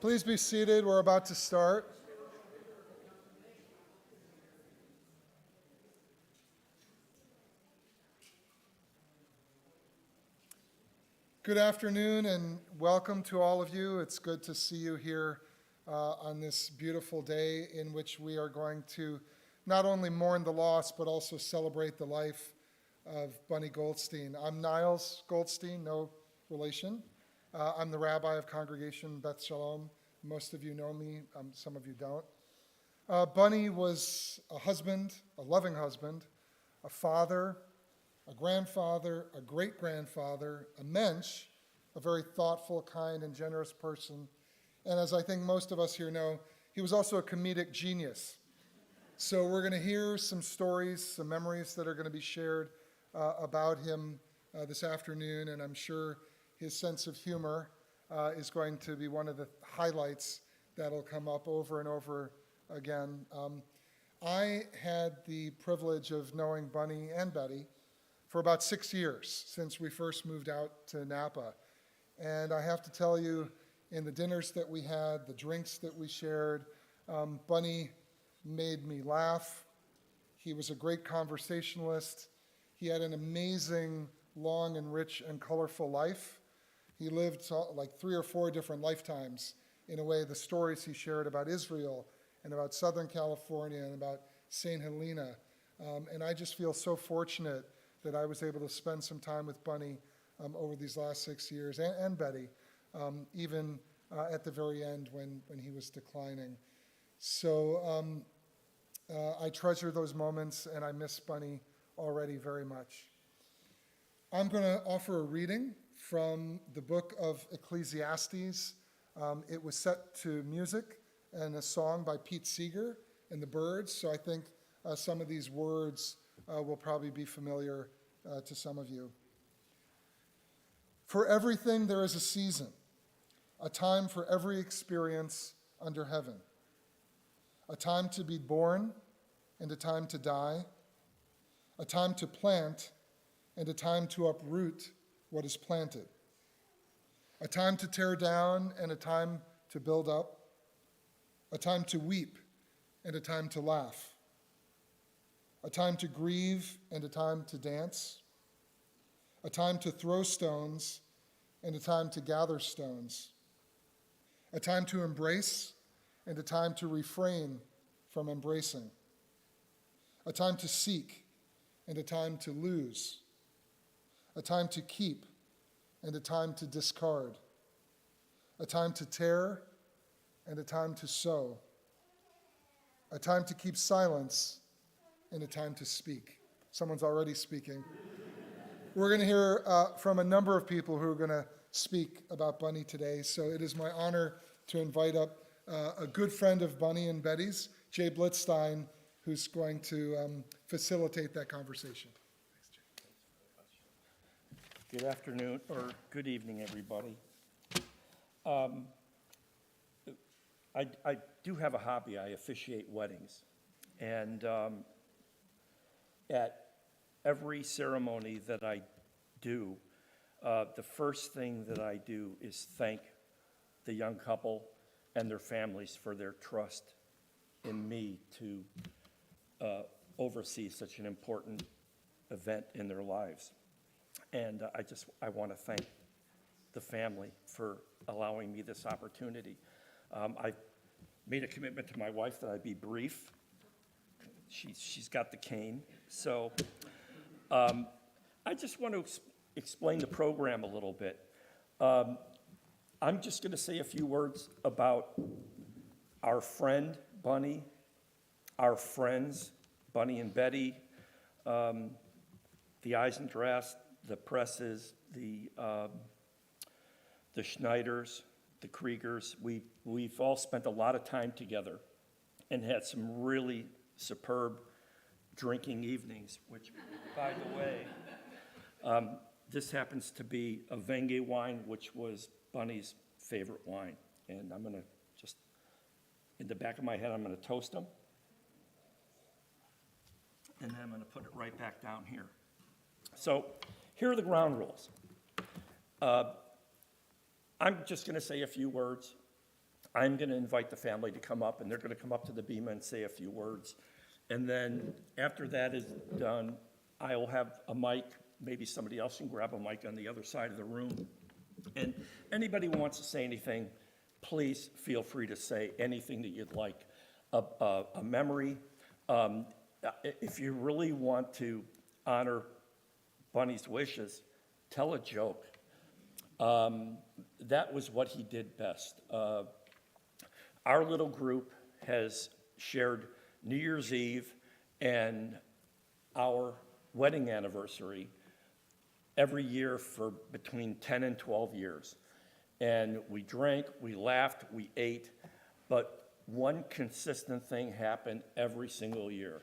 Please be seated. We're about to start. Good afternoon and welcome to all of you. It's good to see you here on this beautiful day in which we are going to not only mourn the loss but also celebrate the life of Bunny Goldstein. I'm Niles Goldstein, no relation. I'm the rabbi of Congregation Beth Shalom. Most of you know me, some of you don't. Bunny was a husband, a loving husband, a father, a grandfather, a great-grandfather, a mensch, a very thoughtful, kind, and generous person. And as I think most of us here know, he was also a comedic genius. So we're going to hear some stories, some memories that are going to be shared about him this afternoon, and I'm sure his sense of humor is going to be one of the highlights that'll come up over and over again. I had the privilege of knowing Bunny and Betty for about 6 years since we first moved out to Napa. And I have to tell you, in the dinners that we had, the drinks that we shared, Bunny made me laugh. He was a great conversationalist. He had an amazing, long and rich and colorful life. He lived like 3 or 4 different lifetimes in a way. The stories he shared about Israel and about Southern California and about St. Helena. And I just feel so fortunate that I was able to spend some time with Bunny over these last 6 years, and Betty, even at the very end when he was declining. So I treasure those moments, and I miss Bunny already very much. I'm going to offer a reading from the book of Ecclesiastes. It was set to music and a song by Pete Seeger and the Byrds, so I think some of these words will probably be familiar to some of you. For everything there is a season, a time for every experience under heaven, a time to be born and a time to die, a time to plant and a time to uproot what is planted, a time to tear down and a time to build up, a time to weep and a time to laugh, a time to grieve and a time to dance, a time to throw stones and a time to gather stones, a time to embrace and a time to refrain from embracing, a time to seek and a time to lose, a time to keep and a time to discard, a time to tear and a time to sow, a time to keep silence and a time to speak. Someone's already speaking. We're going to hear from a number of people who are going to speak about Bunny today. So it is my honor to invite up a good friend of Bunny and Betty's, Jay Goldstein, who's going to facilitate that conversation. Good afternoon, or good evening, everybody. I do have a hobby. I officiate weddings. And at every ceremony that I do, the first thing that I do is thank the young couple and their families for their trust in me to oversee such an important event in their lives. And I want to thank the family for allowing me this opportunity. I made a commitment to my wife that I'd be brief. She's got the cane. So I just want to explain the program a little bit. I'm just going to say a few words about our friend, Bunny, our friends, Bunny and Betty, the Eisendraths, the Presses, the Schneiders, the Kriegers. We've all spent a lot of time together and had some really superb drinking evenings, which, by the way, this happens to be a Wenge wine, which was Bunny's favorite wine. And I'm going to just, in the back of my head, I'm going to toast them. And then I'm going to put it right back down here. So here are the ground rules. I'm just going to say a few words. I'm going to invite the family to come up, and they're going to come up to the bema and say a few words. And then after that is done, I will have a mic. Maybe somebody else can grab a mic on the other side of the room. And anybody who wants to say anything, please feel free to say anything that you'd like. A memory. If you really want to honor Bunny's wishes, tell a joke. That was what he did best. Our little group has shared New Year's Eve and our wedding anniversary every year for between 10 and 12 years. And we drank, we laughed, we ate, but one consistent thing happened every single year.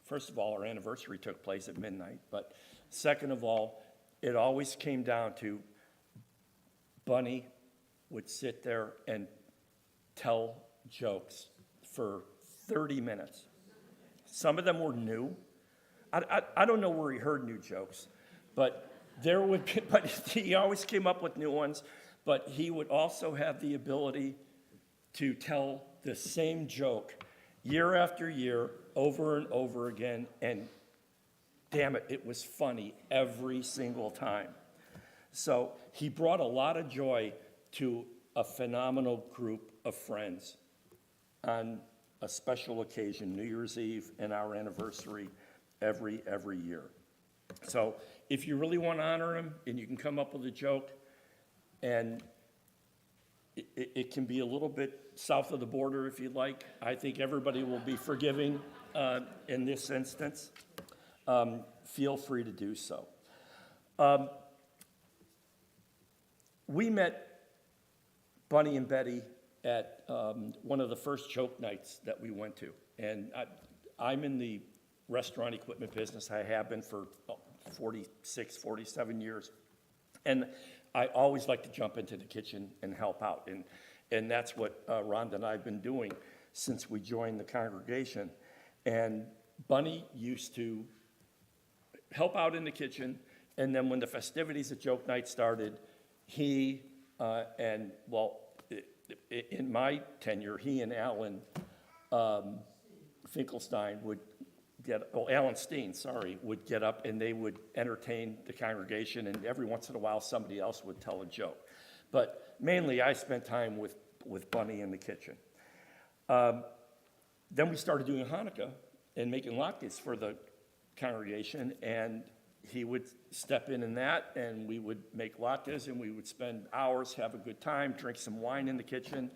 First of all, our anniversary took place at midnight, but second of all, it always came down to Bunny would sit there and tell jokes for 30 minutes. Some of them were new. I don't know where he heard new jokes, but but he always came up with new ones, but he would also have the ability to tell the same joke year after year, over and over again, and damn it, it was funny every single time. So he brought a lot of joy to a phenomenal group of friends on a special occasion, New Year's Eve and our anniversary every year. So if you really want to honor him, and you can come up with a joke, and it can be a little bit south of the border if you'd like. I think everybody will be forgiving in this instance. Feel free to do so. We met Bunny and Betty at one of the first joke nights that we went to. And I'm in the restaurant equipment business. I have been for 46, 47 years. And I always like to jump into the kitchen and help out. And that's what Rhonda and I have been doing since we joined the congregation. And Bunny used to help out in the kitchen. And then when the festivities at Joke Night started, he in my tenure, he and Alan Finkelstein Alan Steen, would get up and they would entertain the congregation, and every once in a while somebody else would tell a joke. But mainly I spent time with Bunny in the kitchen. Then we started doing Hanukkah and making latkes for the congregation, and he would step in that, and we would make latkes, and we would spend hours, have a good time, drink some wine in the kitchen,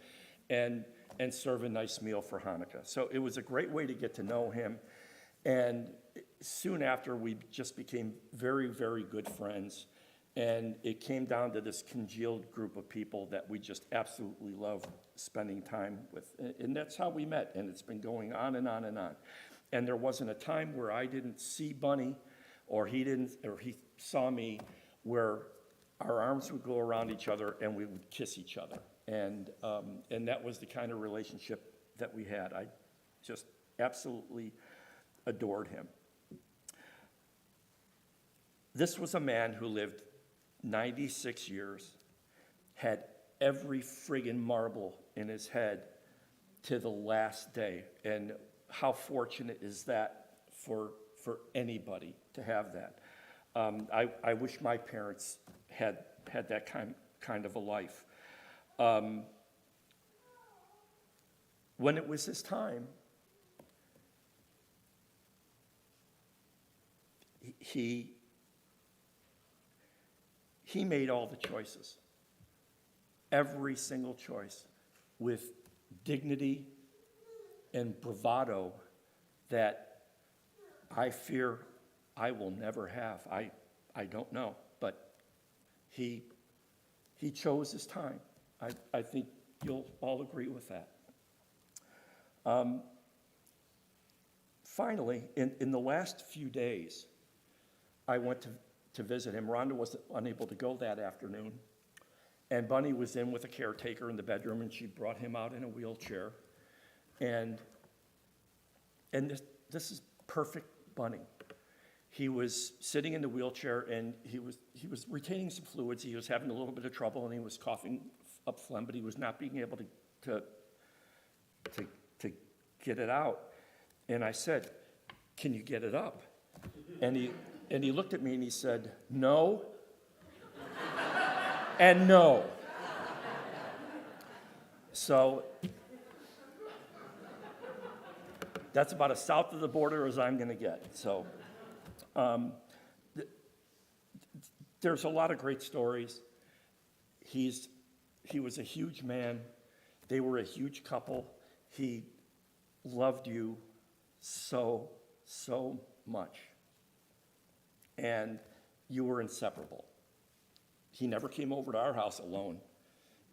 and serve a nice meal for Hanukkah. So it was a great way to get to know him. And soon after, we just became very, very good friends. And it came down to this congealed group of people that we just absolutely love spending time with. And that's how we met, and it's been going on and on and on. And there wasn't a time where I didn't see Bunny, or he saw me, where our arms would go around each other and we would kiss each other. And that was the kind of relationship that we had. I just absolutely adored him. This was a man who lived 96 years, had every friggin' marble in his head to the last day. And how fortunate is that for anybody to have that? I wish my parents had that kind of a life. When it was his time, he made all the choices, every single choice, with dignity and bravado that I fear I will never have. I don't know, but he chose his time. I think you'll all agree with that. Finally, in the last few days, I went to visit him. Rhonda was unable to go that afternoon, and Bunny was in with a caretaker in the bedroom, and she brought him out in a wheelchair. And this is perfect Bunny. He was sitting in the wheelchair, and he was retaining some fluids. He was having a little bit of trouble, and he was coughing up phlegm, but he was not being able to get it out. And I said, "Can you get it up?" And he looked at me and he said, "No, and no." So that's about as south of the border as I'm going to get. So there's a lot of great stories. He was a huge man. They were a huge couple. He loved you so, so much. And you were inseparable. He never came over to our house alone.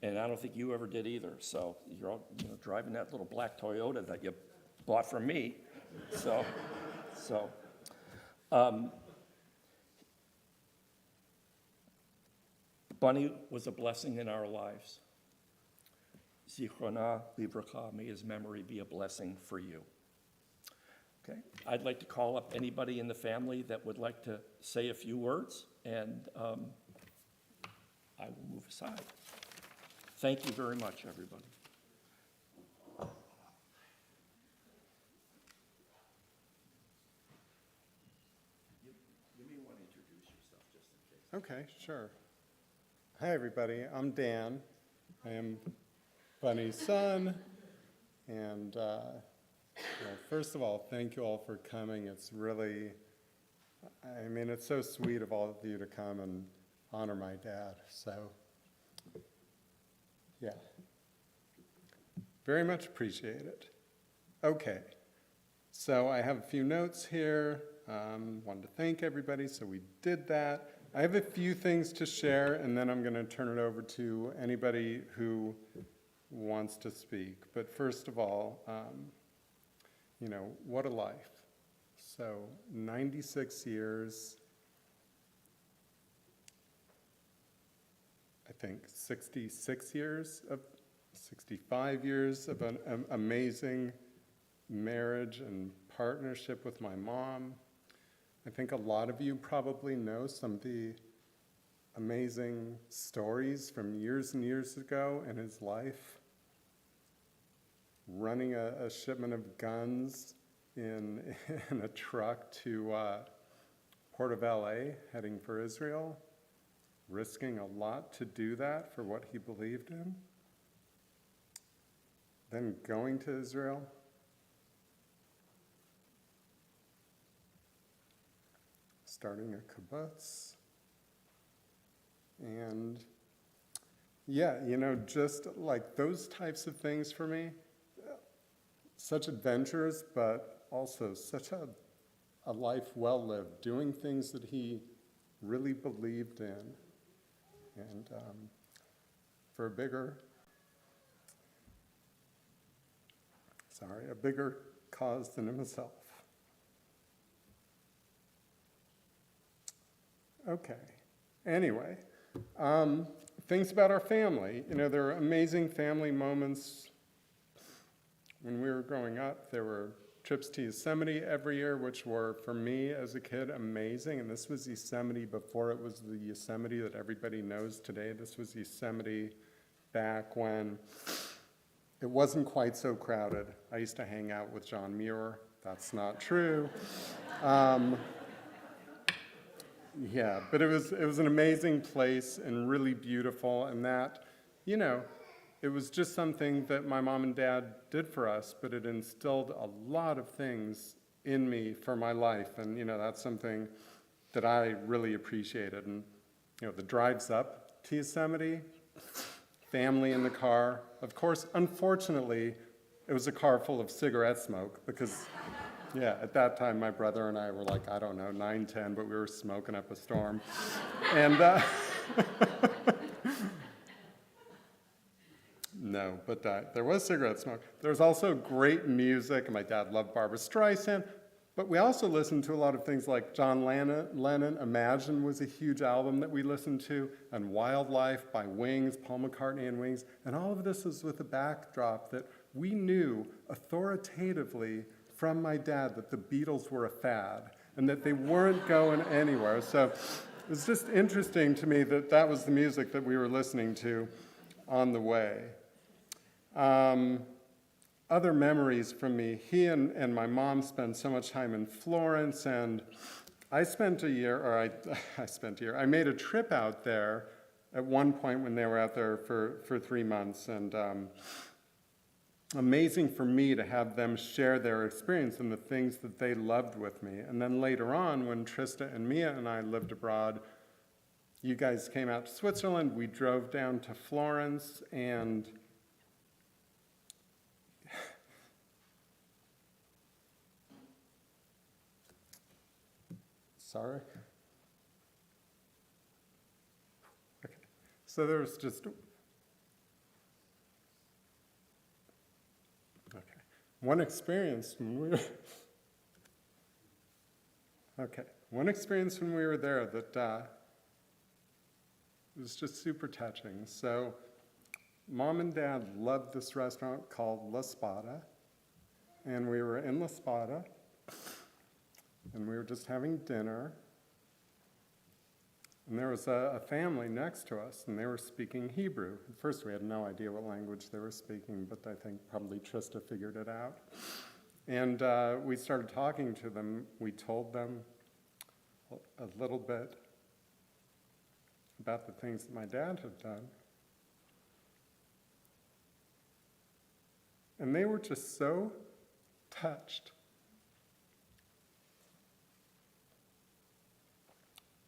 And I don't think you ever did either. So you're all, driving that little black Toyota that you bought from me. Bunny was a blessing in our lives. Zichrona Livracha, may his memory be a blessing for you. Okay, I'd like to call up anybody in the family that would like to say a few words, and I will move aside. Thank you very much, everybody. You may want to introduce yourself just in case. Okay, sure. Hi, everybody. I'm Dan. I am Bunny's son. And well, first of all, thank you all for coming. It's really, it's so sweet of all of you to come and honor my dad. So, yeah. Very much appreciate it. Okay. So I have a few notes here. Wanted to thank everybody, so we did that. I have a few things to share, and then I'm going to turn it over to anybody who wants to speak. But first of all, what a life. So 96 years, I think 65 years of an amazing marriage and partnership with my mom. I think a lot of you probably know some of the amazing stories from years and years ago in his life. Running a shipment of guns in a truck to Port of LA, heading for Israel, risking a lot to do that for what he believed in. Then going to Israel. Starting a kibbutz. And yeah, just like those types of things for me, such adventures, but also such a life well lived, doing things that he really believed in. And for a bigger cause than himself. Okay. Anyway, things about our family. There are amazing family moments. When we were growing up, there were trips to Yosemite every year, which were, for me as a kid, amazing. And this was Yosemite before it was the Yosemite that everybody knows today. This was Yosemite back when it wasn't quite so crowded. I used to hang out with John Muir. That's not true. Yeah, but it was an amazing place and really beautiful, and that, it was just something that my mom and dad did for us, but it instilled a lot of things in me for my life, and that's something that I really appreciated. And the drives up to Yosemite, family in the car. Of course, unfortunately, it was a car full of cigarette smoke because. Yeah, at that time, my brother and I were like, 9, 10, but we were smoking up a storm. And no, but there was cigarette smoke. There was also great music, and my dad loved Barbra Streisand, but we also listened to a lot of things like John Lennon. Imagine was a huge album that we listened to, and Wildlife by Wings, Paul McCartney and Wings, and all of this was with the backdrop that we knew authoritatively from my dad that the Beatles were a fad and that they weren't going anywhere. So it was just interesting to me that that was the music that we were listening to on the way. Other memories from me, he and my mom spent so much time in Florence, and I spent a year, or I spent a year, I made a trip out there at one point when they were out there for 3 months, and amazing for me to have them share their experience and the things that they loved with me. And then later on, when Trista and Mia and I lived abroad, you guys came out to Switzerland, we drove down to Florence, and sorry. Okay. So there was just, one experience when we were, one experience when we were there that was just super touching. So Mom and Dad loved this restaurant called La Spada, and we were in La Spada, and we were just having dinner, and there was a family next to us, and they were speaking Hebrew. At first, we had no idea what language they were speaking, but I think probably Trista figured it out. And we started talking to them. We told them a little bit about the things that my dad had done. And they were just so touched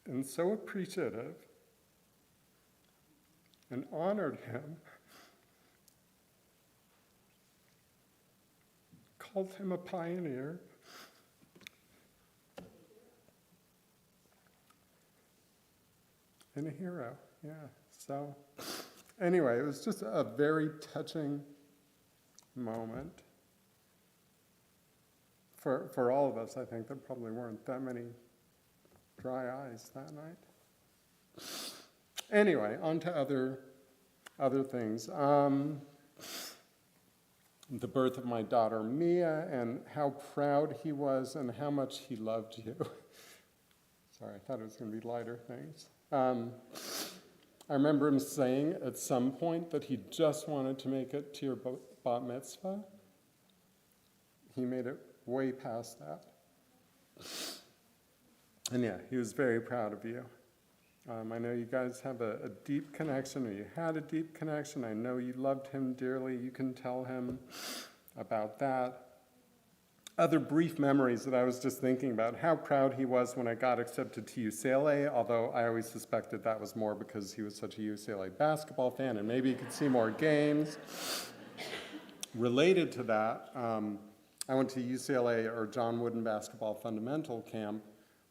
and so appreciative and honored him, called him a pioneer, and a hero, yeah. So anyway, it was just a very touching moment for all of us. I think there probably weren't that many dry eyes that night. Anyway, on to other things. The birth of my daughter Mia, and how proud he was and how much he loved you. Sorry, I thought it was going to be lighter things. I remember him saying at some point that he just wanted to make it to your bat mitzvah. He made it way past that. And yeah, he was very proud of you. I know you guys have a deep connection, or you had a deep connection. I know you loved him dearly. You can tell him about that. Other brief memories that I was just thinking about, how proud he was when I got accepted to UCLA, although I always suspected that was more because he was such a UCLA basketball fan and maybe he could see more games. Related to that, I went to UCLA, or John Wooden Basketball Fundamental Camp,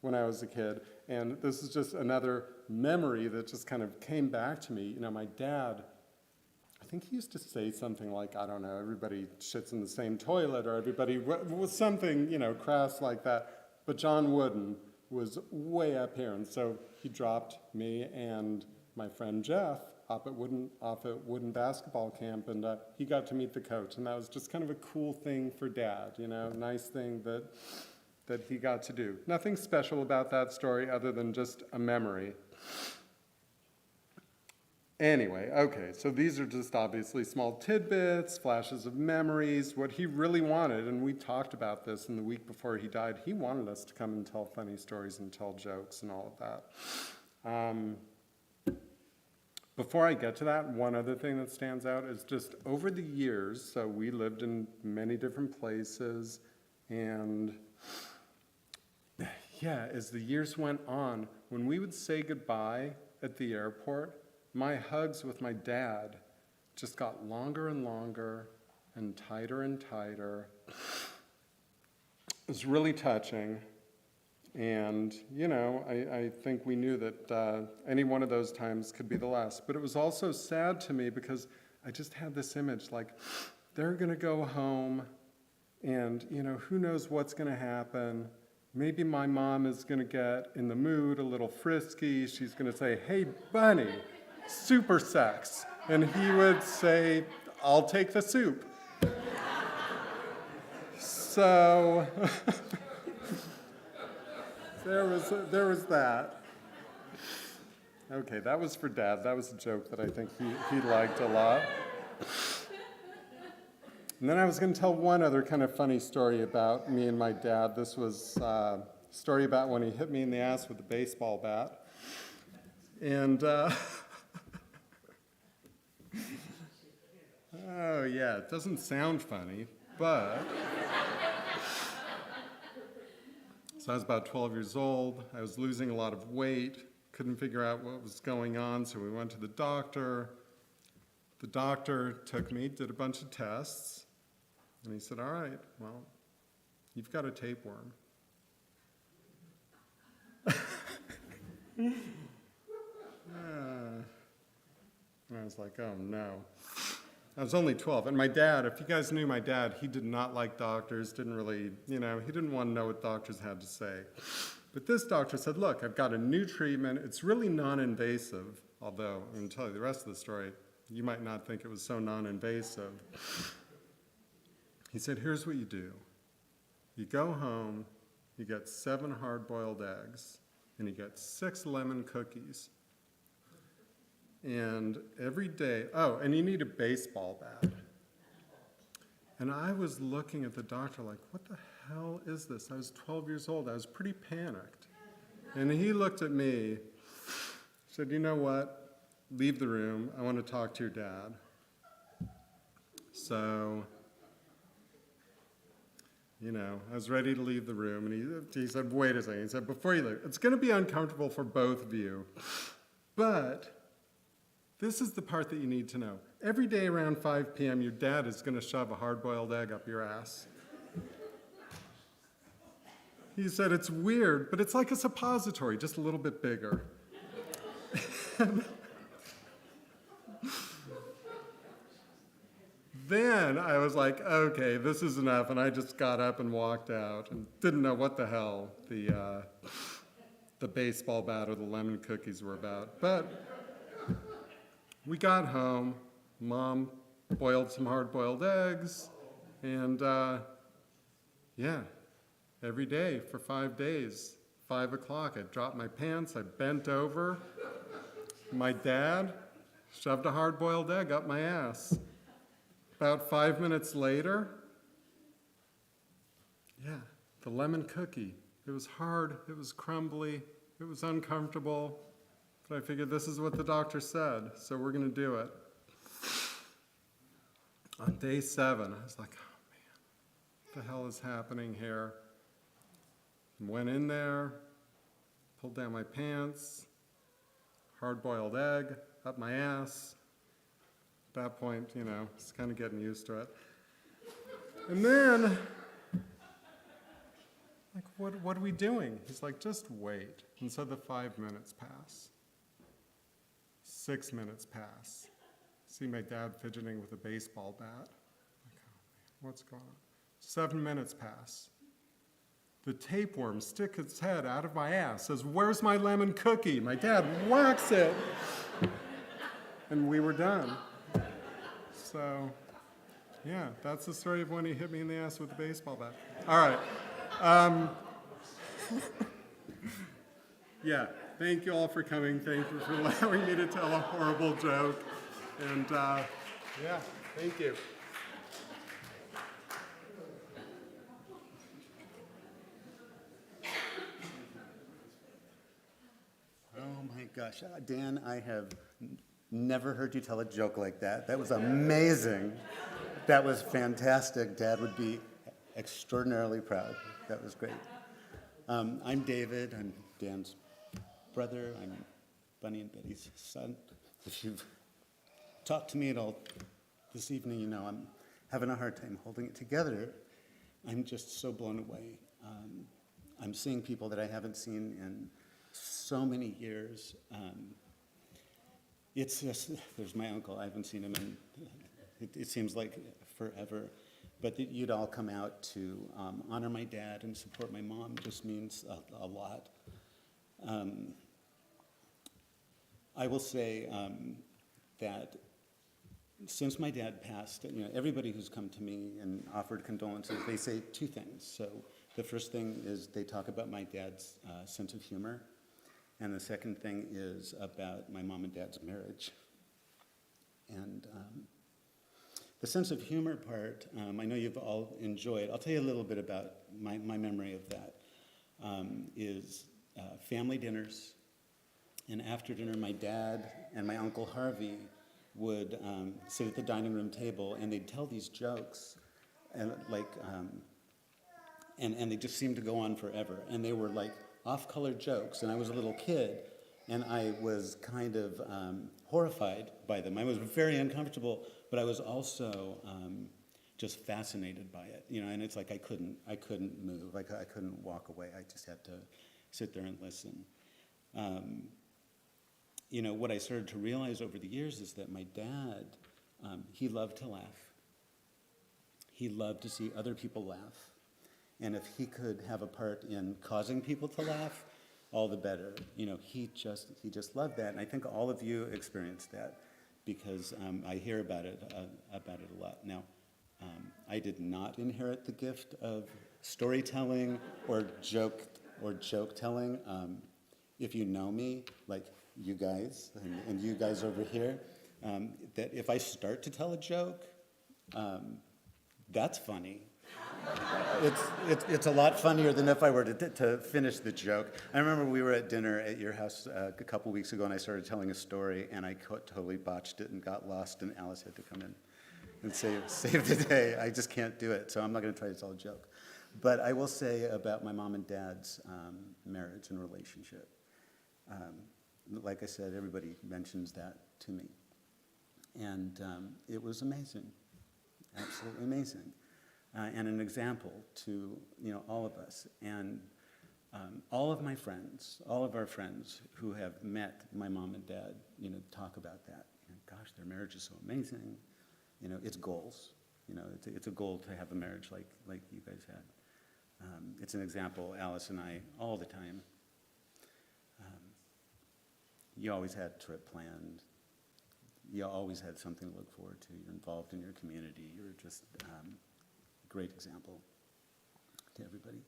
when I was a kid, and this is just another memory that just kind of came back to me. You know, my dad, I think he used to say something like, I don't know, everybody shits in the same toilet, or everybody was something, you know, crass like that. But John Wooden was way up here, and so he dropped me and my friend Jeff off at Wooden Basketball Camp, and he got to meet the coach, and that was just kind of a cool thing for Dad, you know, nice thing that he got to do. Nothing special about that story other than just a memory. Anyway, okay, so these are just obviously small tidbits, flashes of memories, what he really wanted, and we talked about this in the week before he died. He wanted us to come and tell funny stories and tell jokes and all of that. Before I get to that, one other thing that stands out is just over the years, so we lived in many different places, and yeah, as the years went on, when we would say goodbye at the airport, my hugs with my dad just got longer and longer and tighter. It was really touching. And, you know, I think we knew that any one of those times could be the last. But it was also sad to me because I just had this image, like, they're going to go home and, you know, who knows what's going to happen. Maybe my mom is going to get in the mood, a little frisky. She's going to say, hey, Bunny, super sex. And he would say, I'll take the soup. So there was that. Okay, that was for Dad. That was a joke that I think he liked a lot. And then I was going to tell one other kind of funny story about me and my dad. This was a story about when he hit me in the ass with a baseball bat. And, oh yeah, it doesn't sound funny, but... So I was about 12 years old. I was losing a lot of weight, couldn't figure out what was going on, so we went to the doctor. The doctor took me, did a bunch of tests, and he said, all right, well, you've got a tapeworm. And I was like, oh no. I was only 12, and my dad, if you guys knew my dad, he did not like doctors, didn't really, he didn't want to know what doctors had to say. But this doctor said, look, I've got a new treatment. It's really non-invasive, although I'm going to tell you the rest of the story. You might not think it was so non-invasive. He said, here's what you do. You go home, you get 7 hard-boiled eggs, and you get 6 lemon cookies. And every day, and you need a baseball bat. And I was looking at the doctor like, what the hell is this? I was 12 years old. I was pretty panicked. And he looked at me, said, you know what? Leave the room. I want to talk to your dad. So, I was ready to leave the room. And he said, wait a second. He said, before you leave, it's going to be uncomfortable for both of you. But this is the part that you need to know. Every day around 5 p.m., your dad is going to shove a hard-boiled egg up your ass. He said, it's weird, but it's like a suppository, just a little bit bigger. Then I was like, okay, this is enough, and I just got up and walked out and didn't know what the hell the baseball bat or the lemon cookies were about. But we got home, Mom boiled some hard-boiled eggs, and every day for 5 days, 5 o'clock, I dropped my pants, I bent over, my dad shoved a hard-boiled egg up my ass. About 5 minutes later, the lemon cookie. It was hard, it was crumbly, it was uncomfortable. But I figured this is what the doctor said, so we're going to do it. On day 7, I was like, oh man, what the hell is happening here? Went in there, pulled down my pants, hard-boiled egg up my ass. At that point, just kind of getting used to it. And then, like, what are we doing? He's like, just wait. And so the 5 minutes pass. 6 minutes pass. See my dad fidgeting with a baseball bat. Like, oh man, what's going on? 7 minutes pass. The tapeworm sticks its head out of my ass, says, where's my lemon cookie? My dad whacks it. And we were done. So, that's the story of when he hit me in the ass with a baseball bat. All right. Thank you all for coming. Thank you for allowing me to tell a horrible joke. And, thank you. Oh my gosh, Dan, I have never heard you tell a joke like that. That was amazing. That was fantastic. Dad would be extraordinarily proud. That was great. I'm David. I'm Dan's brother. I'm Bunny and Betty's son. If you've talked to me at all this evening, you know I'm having a hard time holding it together. I'm just so blown away. I'm seeing people that I haven't seen in so many years. It's just, there's my uncle. I haven't seen him in, it seems like forever. But that you'd all come out to honor my dad and support my mom just means a lot. I will say that since my dad passed, everybody who's come to me and offered condolences, they say 2 things. So the first thing is they talk about my dad's sense of humor. And the second thing is about my mom and dad's marriage. And The sense of humor part, I know you've all enjoyed. I'll tell you a little bit about my memory of that. Is family dinners, and after dinner, my dad and my Uncle Harvey would sit at the dining room table, and they'd tell these jokes, and and they just seemed to go on forever. And they were like off-color jokes, and I was a little kid, and I was kind of horrified by them. I was very uncomfortable, but I was also just fascinated by it, and it's like I couldn't move, I couldn't walk away. I just had to sit there and listen. What I started to realize over the years is that my dad, he loved to laugh. He loved to see other people laugh. And if he could have a part in causing people to laugh, all the better. He just loved that. And I think all of you experienced that because I hear about it a lot. Now, I did not inherit the gift of storytelling or joke telling. If you know me, like you guys and you guys over here, that if I start to tell a joke, that's funny. It's a lot funnier than if I were to finish the joke. I remember we were at dinner at your house a couple weeks ago, and I started telling a story, and I totally botched it and got lost, and Alice had to come in and save the day. I just can't do it, so I'm not going to try to tell a joke. But I will say about my mom and dad's marriage and relationship. Like I said, everybody mentions that to me. And it was amazing, absolutely amazing. And an example to all of us. And all of our friends who have met my mom and dad, talk about that. Gosh, their marriage is so amazing. It's goals. It's a goal to have a marriage like you guys had. It's an example, Alice and I, all the time. You always had a trip planned. You always had something to look forward to. You're involved in your community. You're just great example to everybody.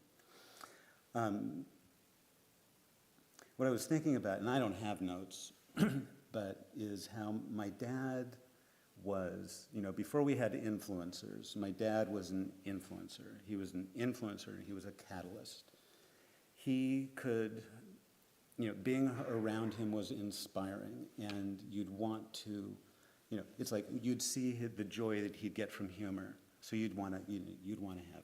What I was thinking about, and I don't have notes, but is how my dad was, before we had influencers, my dad was an influencer. He was an influencer, and he was a catalyst. He could, being around him was inspiring, and you'd want to, it's like you'd see the joy that he'd get from humor. So you'd want to have,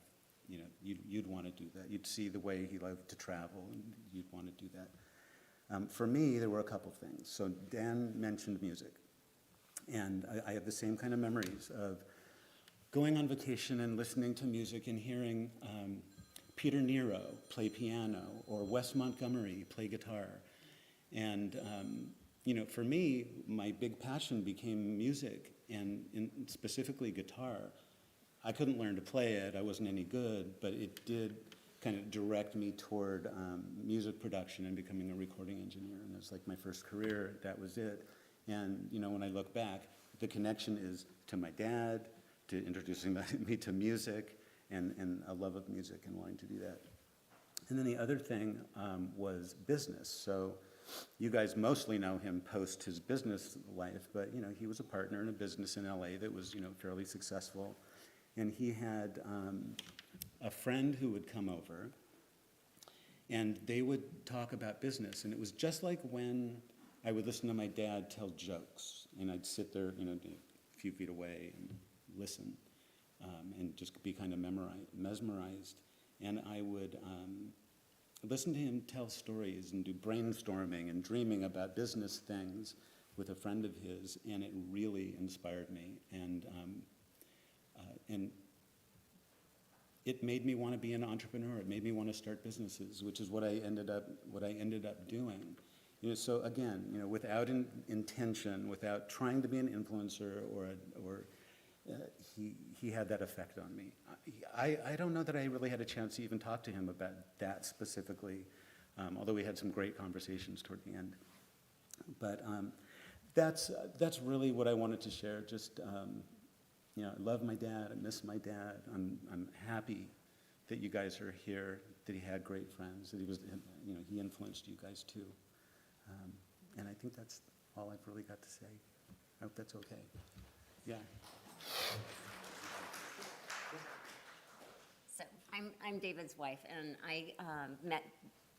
you'd want to do that. You'd see the way he loved to travel, and you'd want to do that. For me, there were a couple things. So Dan mentioned music, and I have the same kind of memories of going on vacation and listening to music and hearing Peter Nero play piano or Wes Montgomery play guitar. And, for me, my big passion became music, and specifically guitar. I couldn't learn to play it, I wasn't any good, but it did kind of direct me toward music production and becoming a recording engineer. And it was like my first career, that was it. And when I look back, the connection is to my dad, to introducing me to music, and a love of music and wanting to do that. And then the other thing was business. So you guys mostly know him post his business life, but he was a partner in a business in LA that was fairly successful. And he had a friend who would come over, and they would talk about business. And it was just like when I would listen to my dad tell jokes, and I'd sit there, a few feet away and listen, and just be kind of mesmerized. And I would listen to him tell stories and do brainstorming and dreaming about business things with a friend of his, and it really inspired me. And it made me want to be an entrepreneur. It made me want to start businesses, which is what I ended up doing. So again, without intention, without trying to be an influencer, or he had that effect on me. I don't know that I really had a chance to even talk to him about that specifically, although we had some great conversations toward the end. But that's really what I wanted to share. Just. I love my dad, I miss my dad. I'm happy that you guys are here, that he had great friends, that he influenced you guys too. And I think that's all I've really got to say. I hope that's okay. Yeah. I'm David's wife, and I met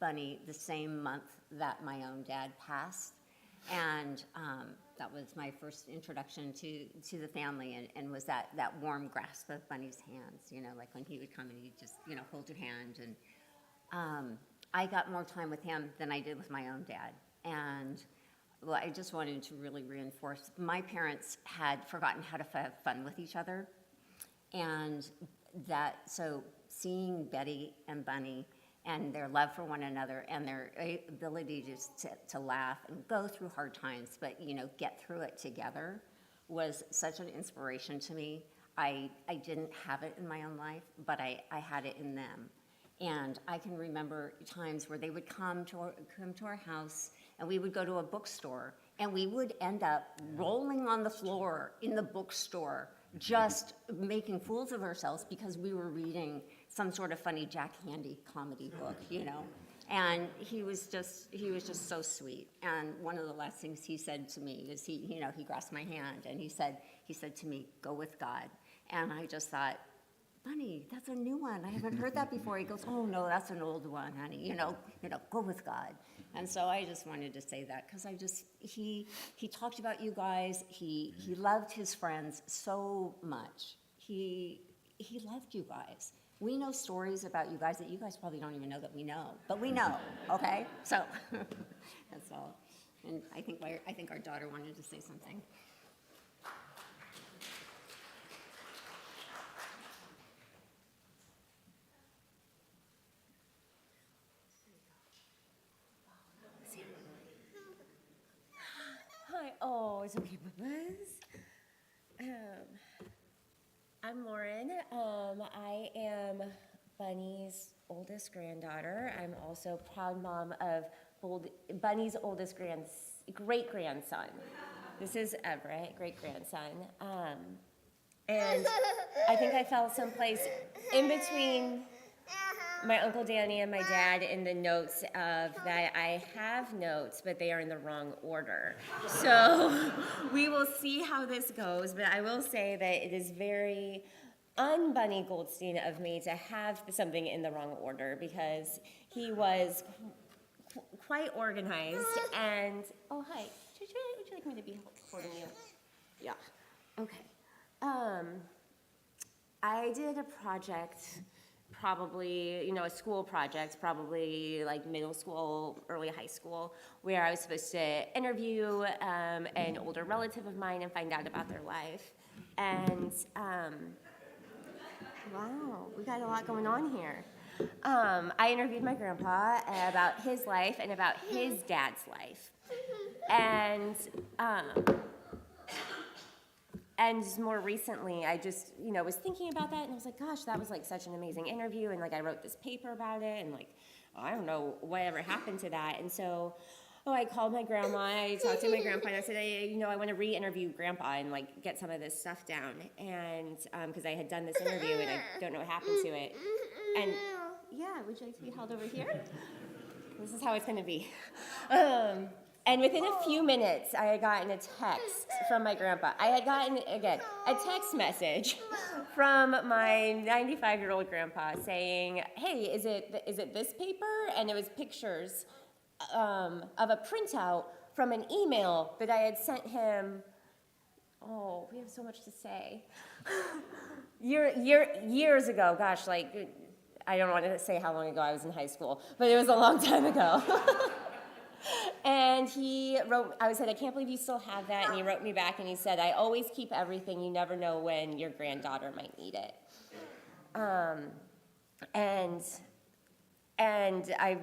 Bunny the same month that my own dad passed, and that was my first introduction to the family, and was that warm grasp of Bunny's hands, you know, like when he would come and he'd just, you know, hold your hand, and I got more time with him than I did with my own dad, and well, I just wanted to really reinforce, my parents had forgotten how to have fun with each other, and so seeing Betty and Bunny and their love for one another and their ability just to laugh and go through hard times, but, you know, get through it together was such an inspiration to me. I didn't have it in my own life, but I had it in them. And I can remember times where they would come to our house, and we would go to a bookstore, and we would end up rolling on the floor in the bookstore, just making fools of ourselves because we were reading some sort of funny Jack Handy comedy book, you know. And he was just so sweet. And one of the last things he said to me is he grasped my hand and he said to me, "Go with God." And I just thought, Bunny, that's a new one. I haven't heard that before. He goes, "Oh no, that's an old one, honey. You know, go with God." And so I just wanted to say that because he talked about you guys. He loved his friends so much. He loved you guys. We know stories about you guys that you guys probably don't even know that we know, but we know, okay? So that's all. And I think our daughter wanted to say something. Hi. Oh, it's okay, Bubba's. I'm Lauren. I am Bunny's oldest granddaughter. I'm also proud mom of Bunny's oldest great-grandson. This is Everett, great-grandson. And I think I fell someplace in between my Uncle Danny and my dad in the notes of that I have notes, but they are in the wrong order. So we will see how this goes, but I will say that it is very un-Bunny Goldstein of me to have something in the wrong order because he was quite organized and, oh, hi. Would you like me to be holding you? Yeah, okay. I did a project, probably, a school project, probably like middle school, early high school, where I was supposed to interview an older relative of mine and find out about their life. And, wow, we got a lot going on here. I interviewed my grandpa about his life and about his dad's life. And more recently, I just, was thinking about that, and I was like, gosh, that was like such an amazing interview, and like I wrote this paper about it, and like, I don't know whatever happened to that. And so, I called my grandma, I talked to my grandpa, and I said, I want to re-interview grandpa and like get some of this stuff down. And because I had done this interview and I don't know what happened to it. And yeah, would you like to be held over here? This is how it's going to be. And within a few minutes, I had gotten a text from my grandpa. I had gotten, again, a text message from my 95-year-old grandpa saying, hey, is it this paper? And it was pictures of a printout from an email that I had sent him. Oh, we have so much to say. Years ago, gosh, like, I don't want to say how long ago I was in high school, but it was a long time ago. And he wrote, I said, I can't believe you still have that. And he wrote me back and he said, I always keep everything. You never know when your granddaughter might need it. And I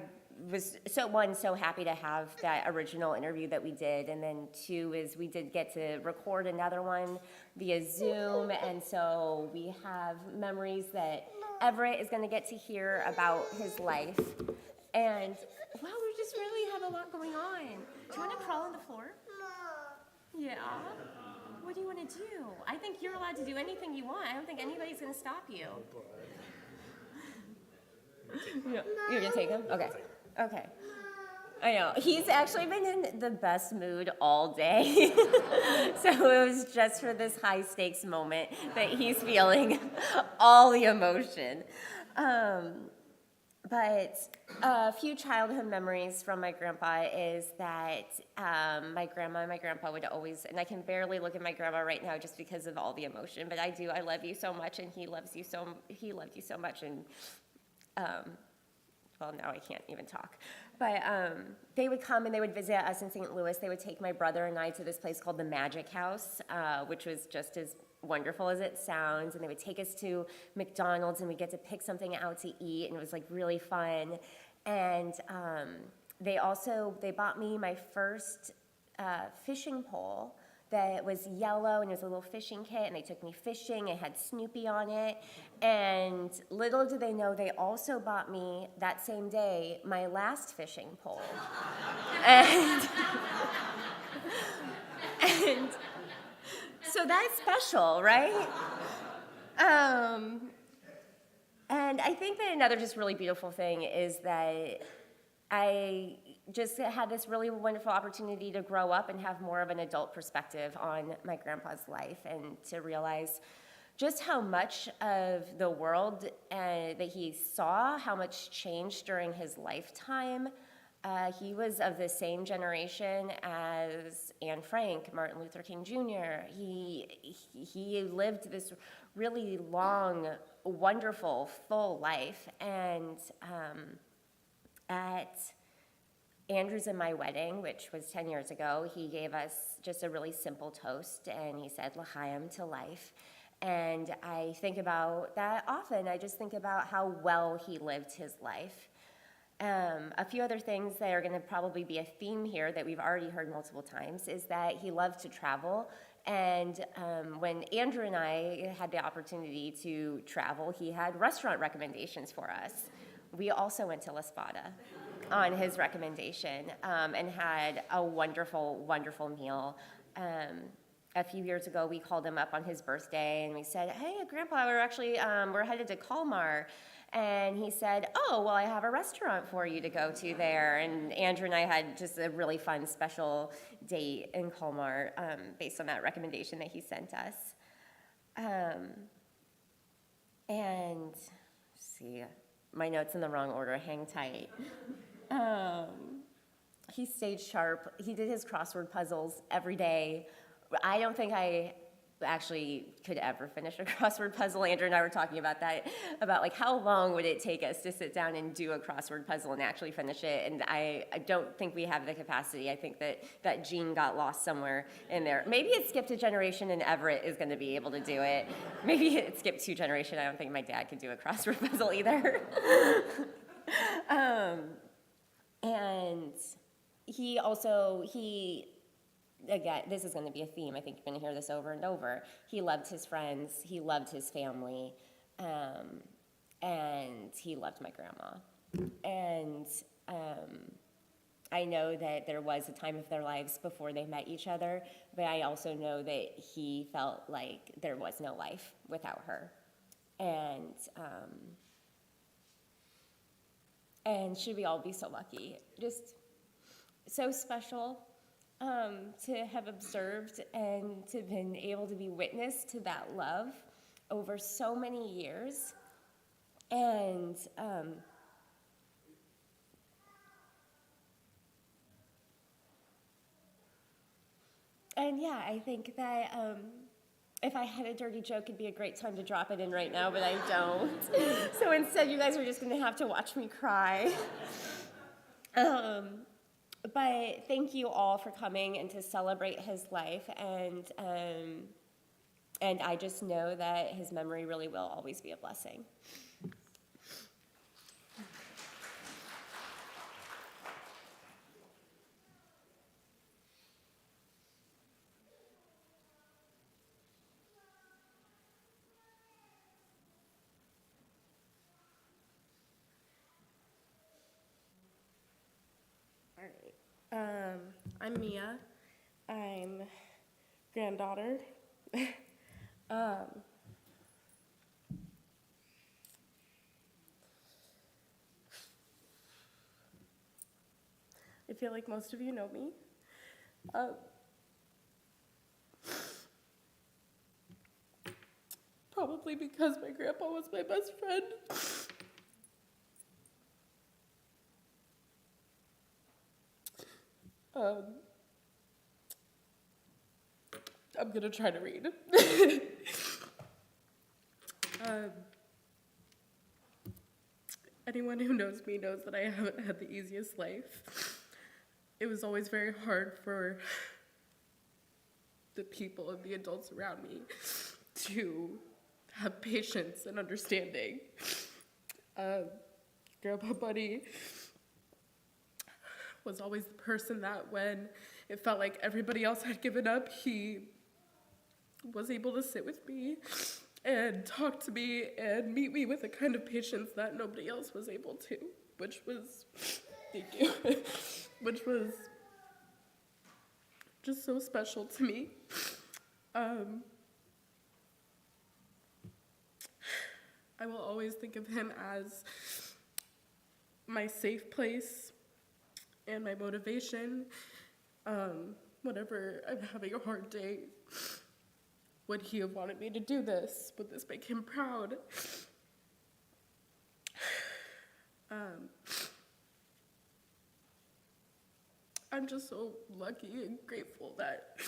was, so happy to have that original interview that we did. And then two is we did get to record another one via Zoom. And so we have memories that Everett is going to get to hear about his life. And wow, we just really have a lot going on. Do you want to crawl on the floor? Yeah. What do you want to do? I think you're allowed to do anything you want. I don't think anybody's going to stop you. You're going to take him? Okay. Okay. I know. He's actually been in the best mood all day. So it was just for this high stakes moment that he's feeling all the emotion. But a few childhood memories from my grandpa is that my grandma and my grandpa would always, and I can barely look at my grandma right now just because of all the emotion, but I do. I love you so much, and he loved you so much, and well, now I can't even talk. But they would come and they would visit us in St. Louis. They would take my brother and I to this place called the Magic House, which was just as wonderful as it sounds. And they would take us to McDonald's and we'd get to pick something out to eat, and it was like really fun. And they bought me my first fishing pole that was yellow, and it was a little fishing kit, and they took me fishing. It had Snoopy on it, and little did they know, they also bought me that same day my last fishing pole. and so that's special, right? And I think that another just really beautiful thing is that I just had this really wonderful opportunity to grow up and have more of an adult perspective on my grandpa's life, and to realize just how much of the world that he saw, how much changed during his lifetime. He was of the same generation as Anne Frank, Martin Luther King Jr. He lived this really long, wonderful, full life, and at Andrew's and my wedding, which was 10 years ago, he gave us just a really simple toast, and he said, "L'chaim," to life. And I think about that often. I just think about how well he lived his life. A few other things that are going to probably be a theme here that we've already heard multiple times is that he loved to travel. And when Andrew and I had the opportunity to travel, he had restaurant recommendations for us. We also went to La Spada on his recommendation, and had a wonderful, wonderful meal. A few years ago, we called him up on his birthday, and we said, "Hey, Grandpa, we're headed to Colmar." And he said, "Oh, well, I have a restaurant for you to go to there." And Andrew and I had just a really fun special date in Colmar, based on that recommendation that he sent us. And let's see, my notes in the wrong order, hang tight. He stayed sharp. He did his crossword puzzles every day. I don't think I actually could ever finish a crossword puzzle. Andrew and I were talking about that, about like how long would it take us to sit down and do a crossword puzzle and actually finish it, and I don't think we have the capacity. I think that gene got lost somewhere in there. Maybe it skipped a generation and Everett is going to be able to do it. Maybe it skipped 2 generations. I don't think my dad could do a crossword puzzle either. And again, this is going to be a theme. I think you're going to hear this over and over. He loved his friends. He loved his family. And he loved my grandma. And I know that there was a time of their lives before they met each other, but I also know that he felt like there was no life without her. And should we all be so lucky? Just so special to have observed and to been able to be witness to that love over so many years. And yeah, I think that if I had a dirty joke, it'd be a great time to drop it in right now, but I don't. So instead, you guys are just going to have to watch me cry. But thank you all for coming and to celebrate his life, and I just know that his memory really will always be a blessing. I'm Mia. I'm granddaughter. I feel like most of you know me. Probably because my grandpa was my best friend. I'm gonna try to read. Anyone who knows me knows that I haven't had the easiest life. It was always very hard for the people and the adults around me to have patience and understanding. Grandpa Buddy was always the person that when it felt like everybody else had given up, he was able to sit with me and talk to me and meet me with a kind of patience that nobody else was able to, which was, thank you, which was just so special to me. I will always think of him as my safe place and my motivation. Whenever I'm having a hard day, would he have wanted me to do this? Would this make him proud? I'm just so lucky and grateful that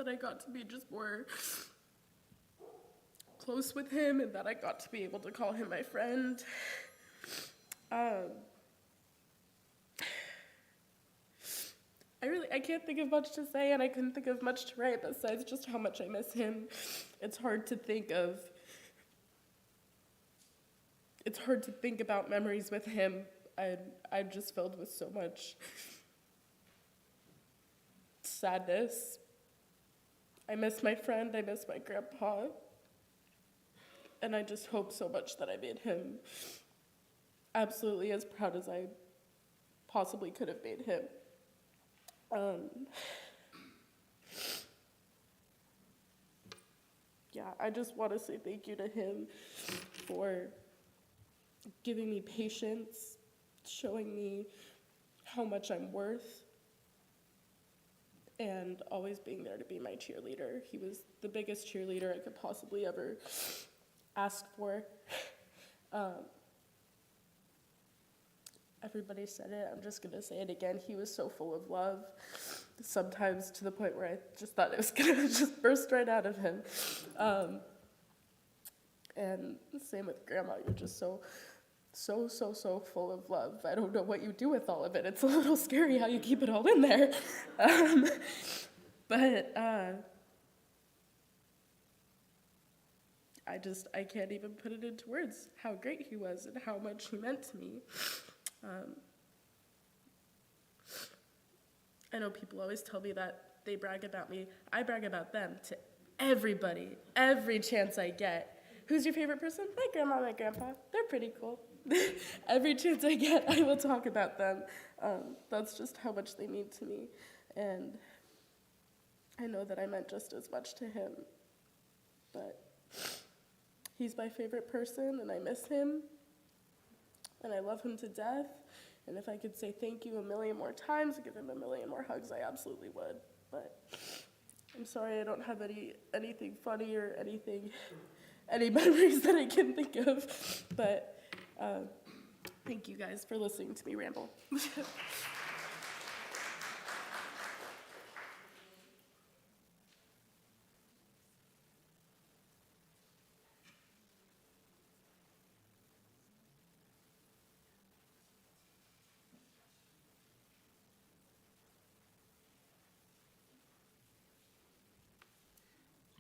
I got to be just more close with him and that I got to be able to call him my friend. I can't think of much to say, and I couldn't think of much to write besides just how much I miss him. It's hard to think about memories with him. I'm just filled with so much sadness. I miss my friend, I miss my grandpa, and I just hope so much that I made him absolutely as proud as I possibly could have made him. Yeah, I just want to say thank you to him for giving me patience, showing me how much I'm worth, and always being there to be my cheerleader. He was the biggest cheerleader I could possibly ever ask for. Everybody said it, I'm just gonna say it again. He was so full of love, sometimes to the point where I just thought it was gonna just burst right out of him. And same with Grandma, you're just so full of love. I don't know what you do with all of it. It's a little scary how you keep it all in there. But I can't even put it into words how great he was and how much he meant to me. I know people always tell me that they brag about me. I brag about them to everybody, every chance I get. Who's your favorite person? My grandma, my grandpa. They're pretty cool. Every chance I get, I will talk about them. That's just how much they mean to me. And I know that I meant just as much to him. But he's my favorite person, and I miss him. And I love him to death. And if I could say thank you a million more times, give him a million more hugs, I absolutely would. But I'm sorry I don't have anything funny or any memories that I can think of. But thank you guys for listening to me ramble.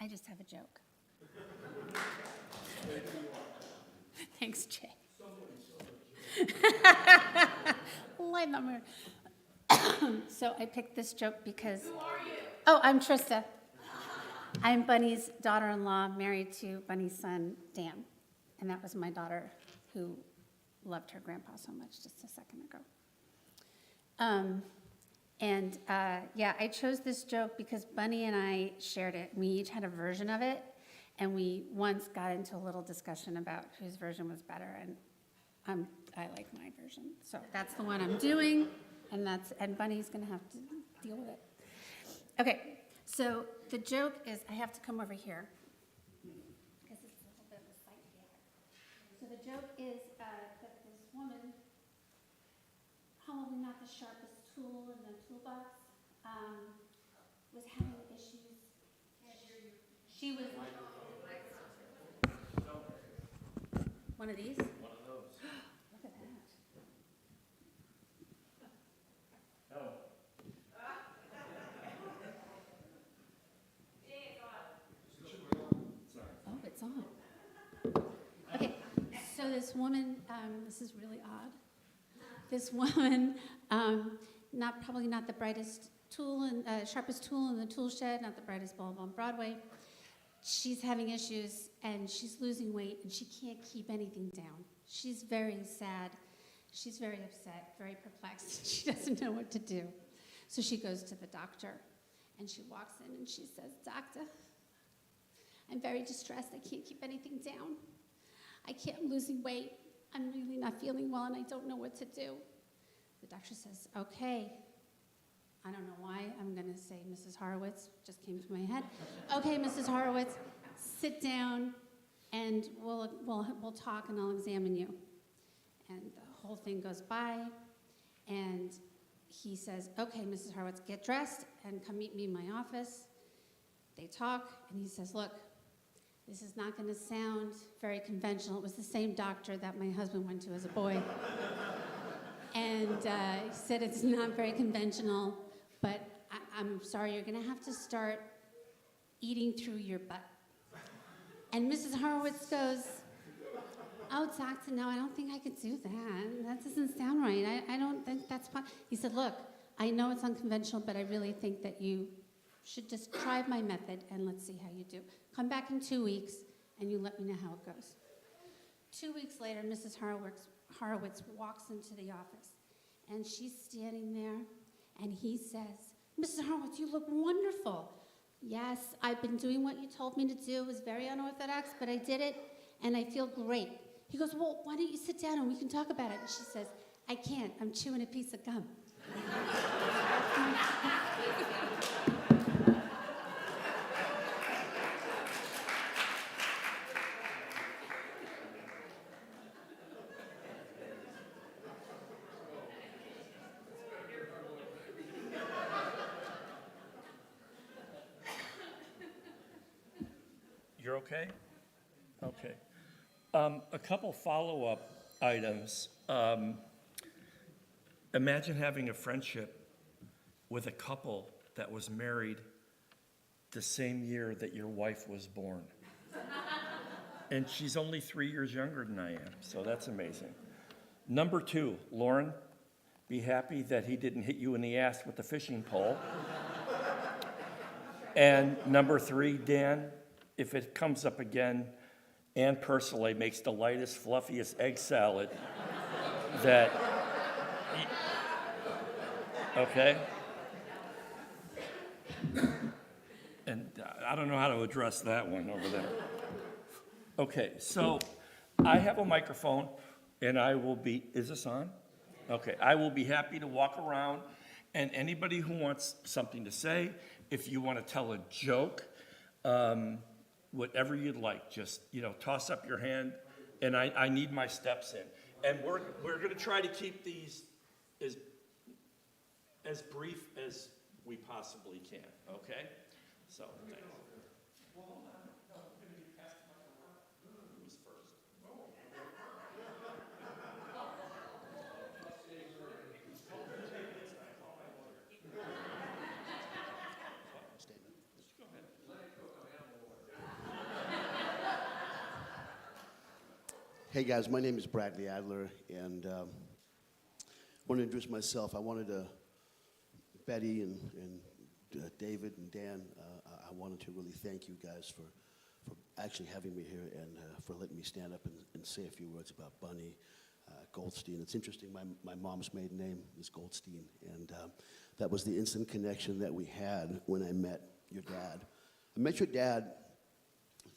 I just have a joke. Thanks, Jay. Light the mood. So I picked this joke because... Who are you? Oh, I'm Trista. I'm Bunny's daughter-in-law, married to Bunny's son, Dan. And that was my daughter who loved her grandpa so much just a second ago. I chose this joke because Bunny and I shared it. We each had a version of it, and we once got into a little discussion about whose version was better, and I like my version. So that's the one I'm doing, and Bunny's gonna have to deal with it. Okay, so the joke is, I have to come over here, because it's a little bit of a sight here. So the joke is that this woman the sharpest tool in the toolbox, was having issues. She was. One of these? One of those. Look at that. Oh, it's on. Okay, so this woman, this is really odd. This woman, probably not the brightest tool and sharpest tool in the tool shed, not the brightest bulb on Broadway. She's having issues and she's losing weight and she can't keep anything down. She's very sad. She's very upset, very perplexed. She doesn't know what to do. So she goes to the doctor and she walks in and she says, "Doctor, I'm very distressed. I can't keep anything down. I'm losing weight. I'm really not feeling well and I don't know what to do." The doctor says, "Okay." I don't know why I'm going to say Mrs. Horowitz, just came to my head. "Okay, Mrs. Horowitz, sit down and we'll talk and I'll examine you." And the whole thing goes by and he says, "Okay, Mrs. Horowitz, get dressed and come meet me in my office." They talk and he says, "Look, this is not going to sound very conventional. It was the same doctor that my husband went to as a boy." And he said, "It's not very conventional, but I'm sorry, you're going to have to start eating through your butt." And Mrs. Horowitz goes, "Oh, doctor, no, I don't think I could do that. That doesn't sound right. I don't think that's fine." He said, "Look, I know it's unconventional, but I really think that you should just try my method and let's see how you do. Come back in 2 weeks and you let me know how it goes." 2 weeks later, Mrs. Horowitz walks into the office and she's standing there and he says, "Mrs. Horowitz, you look wonderful." "Yes, I've been doing what you told me to do. It was very unorthodox, but I did it and I feel great." He goes, "Well, why don't you sit down and we can talk about it?" And she says, "I can't. I'm chewing a piece of gum." You're okay? Okay. A couple follow-up items. Imagine having a friendship with a couple that was married the same year that your wife was born. And she's only 3 years younger than I am, so that's amazing. Number 2, Lauren, be happy that he didn't hit you in the ass with the fishing pole. And number 3, Dan, if it comes up again, Ann Pursley makes the lightest, fluffiest egg salad that, okay? And I don't know how to address that one over there. Okay, so I have a microphone and I will be, is this on? Okay, I will be happy to walk around and anybody who wants something to say, if you want to tell a joke, whatever you'd like, just, toss up your hand, and I need my steps in. And we're going to try to keep these as brief as we possibly can, okay? So, thanks. Who's first? Hey guys, my name is Bradley Adler, and I want to introduce myself. I wanted to, Betty and David and Dan, I wanted to really thank you guys for actually having me here and for letting me stand up and say a few words about Bunny Goldstein. It's interesting, my mom's maiden name is Goldstein, and that was the instant connection that we had when I met your dad. I met your dad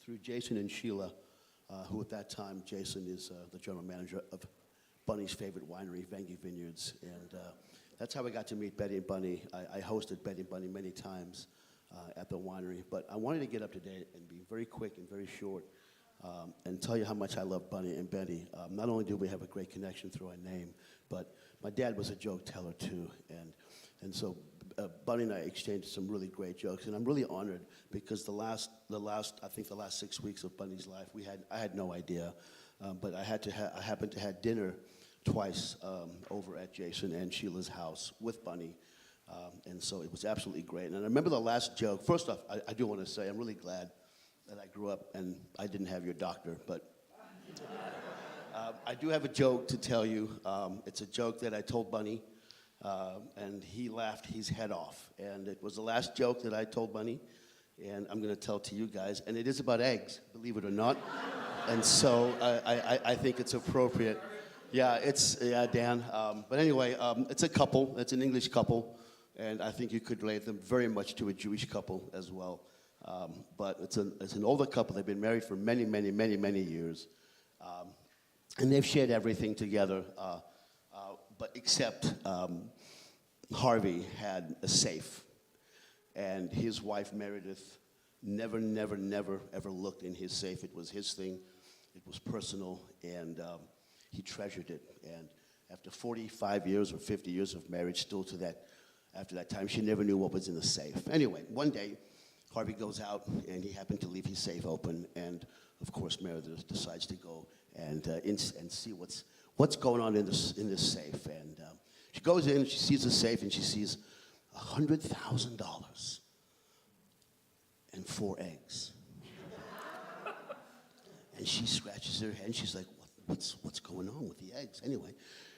through Jason and Sheila, who at that time, Jason is the general manager of Bunny's favorite winery, Vangie Vineyards, and that's how I got to meet Betty and Bunny. I hosted Betty and Bunny many times at the winery, but I wanted to get up to date and be very quick and very short and tell you how much I love Bunny and Betty. Not only do we have a great connection through our name, but my dad was a joke teller too, and so Bunny and I exchanged some really great jokes, and I'm really honored because the last 6 weeks of Bunny's life, I had no idea, but I happened to have dinner twice over at Jason and Sheila's house with Bunny, and so it was absolutely great. And I remember the last joke. First off, I do want to say I'm really glad that I grew up and I didn't have your doctor, but I do have a joke to tell you. It's a joke that I told Bunny, and he laughed his head off. And it was the last joke that I told Bunny, and I'm going to tell it to you guys. And it is about eggs, believe it or not. And so I think it's appropriate. Yeah, Dan. But anyway, it's a couple. It's an English couple, and I think you could relate them very much to a Jewish couple as well. But it's an older couple. They've been married for many, many, many, many years. And they've shared everything together, but except Harvey had a safe. And his wife, Meredith, never, ever looked in his safe. It was his thing. It was personal, and he treasured it. And after 45 years or 50 years of marriage, after that time, she never knew what was in the safe. Anyway, one day, Harvey goes out, and he happened to leave his safe open, and of course, Meredith decides to go and see what's going on in this safe. And she goes in, and she sees the safe, and she sees $100,000 and 4 eggs. And she scratches her head, and she's like, what's going on with the eggs? Anyway,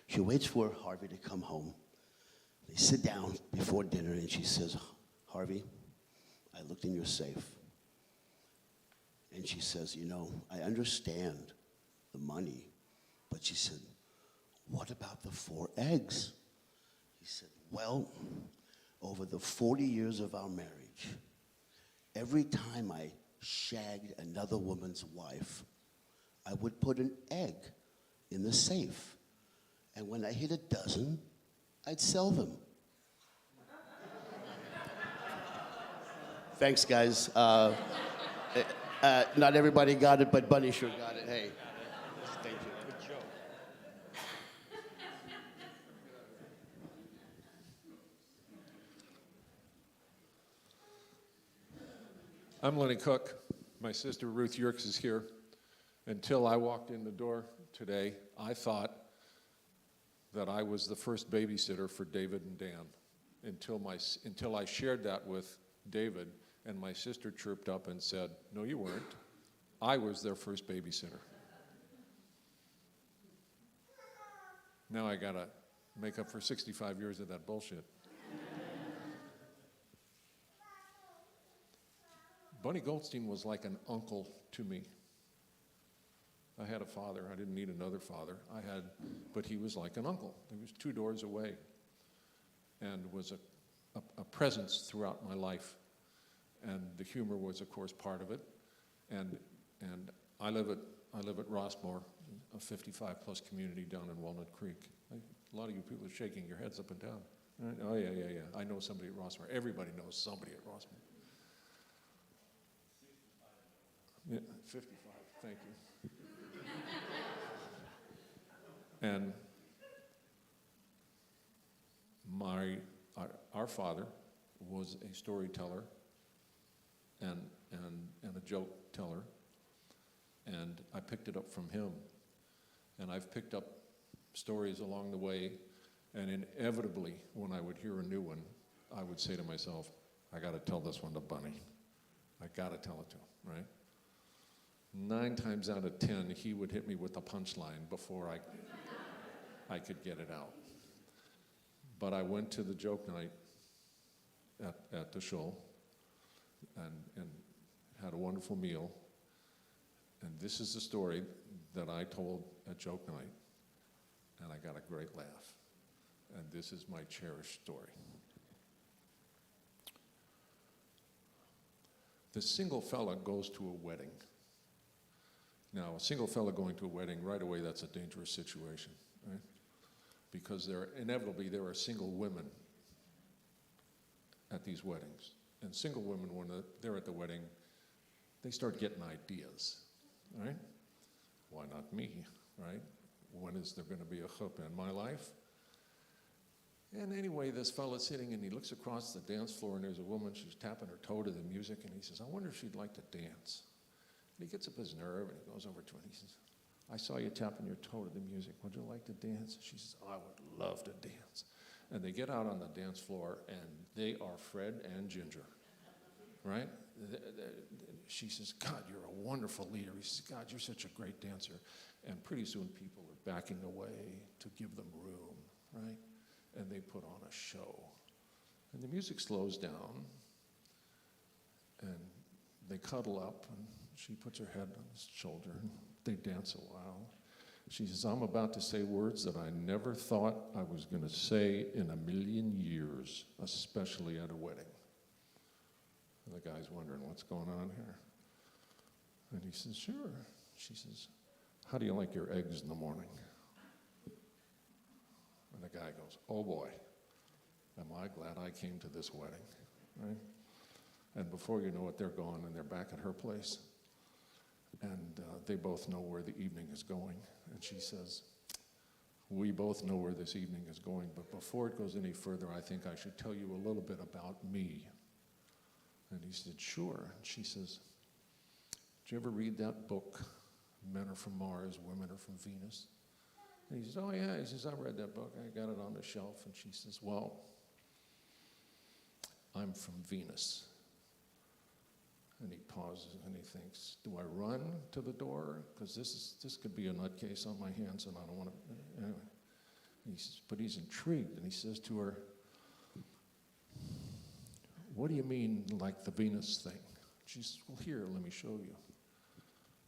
she waits for Harvey to come home. They sit down before dinner, and she says, Harvey, I looked in your safe. And she says, I understand the money, but she said, what about the 4 eggs? He said, well, over the 40 years of our marriage, every time I shagged another woman's wife, I would put an egg in the safe. And when I hit a dozen, I'd sell them. Thanks, guys. Not everybody got it, but Bunny sure got it. Hey, thank you. Good joke. I'm Lenny Cook. My sister Ruth Yerkes is here. Until I walked in the door today, I thought that I was the first babysitter for David and Dan. Until I shared that with David, and my sister chirped up and said, no, you weren't. I was their first babysitter. Now I gotta make up for 65 years of that bullshit. Bunny Goldstein was like an uncle to me. I had a father. I didn't need another father. But he was like an uncle. He was 2 doors away and was a presence throughout my life. And the humor was, of course, part of it. And I live at Rossmore, a 55-plus community down in Walnut Creek. A lot of you people are shaking your heads up and down. Right? Oh, yeah. I know somebody at Rossmore. Everybody knows somebody at Rossmore. 65. Yeah, 55. Thank you. And our father was a storyteller and a joke teller, and I picked it up from him. And I've picked up stories along the way, and inevitably, when I would hear a new one, I would say to myself, I gotta tell this one to Bunny. I gotta tell it to him, right? 9 times out of 10, he would hit me with the punchline before I could get it out. But I went to the joke night at the show and had a wonderful meal. And this is the story that I told at joke night, and I got a great laugh. And this is my cherished story. The single fella goes to a wedding. Now, a single fella going to a wedding, right away, that's a dangerous situation, right? Because there are single women at these weddings. And single women, when they're at the wedding, they start getting ideas, right? Why not me, right? When is there going to be a chuppah in my life? And anyway, this fella's sitting and he looks across the dance floor and there's a woman, she's tapping her toe to the music, and he says, I wonder if she'd like to dance. And he gets up his nerve and he goes over to her and he says, I saw you tapping your toe to the music. Would you like to dance? She says, I would love to dance. And they get out on the dance floor and they are Fred and Ginger, right? She says, God, you're a wonderful leader. He says, God, you're such a great dancer. And pretty soon people are backing away to give them room, right? And they put on a show. And the music slows down, and they cuddle up, and she puts her head on his shoulder, and they dance a while. She says, I'm about to say words that I never thought I was going to say in a million years, especially at a wedding. And the guy's wondering, what's going on here? And he says, sure. She says, how do you like your eggs in the morning? And the guy goes, oh boy, am I glad I came to this wedding, right? And before you know it, they're gone and they're back at her place. And they both know where the evening is going. And she says, we both know where this evening is going, but before it goes any further, I think I should tell you a little bit about me. And he said, sure. And she says, did you ever read that book, Men Are From Mars, Women Are From Venus? And he says, oh yeah. He says, I read that book. I got it on the shelf. And she says, well, I'm from Venus. And he pauses and he thinks, do I run to the door? Because this could be a nutcase on my hands and I don't want to, anyway. And he says, but he's intrigued and he says to her, what do you mean like the Venus thing? She says, well, here, let me show you.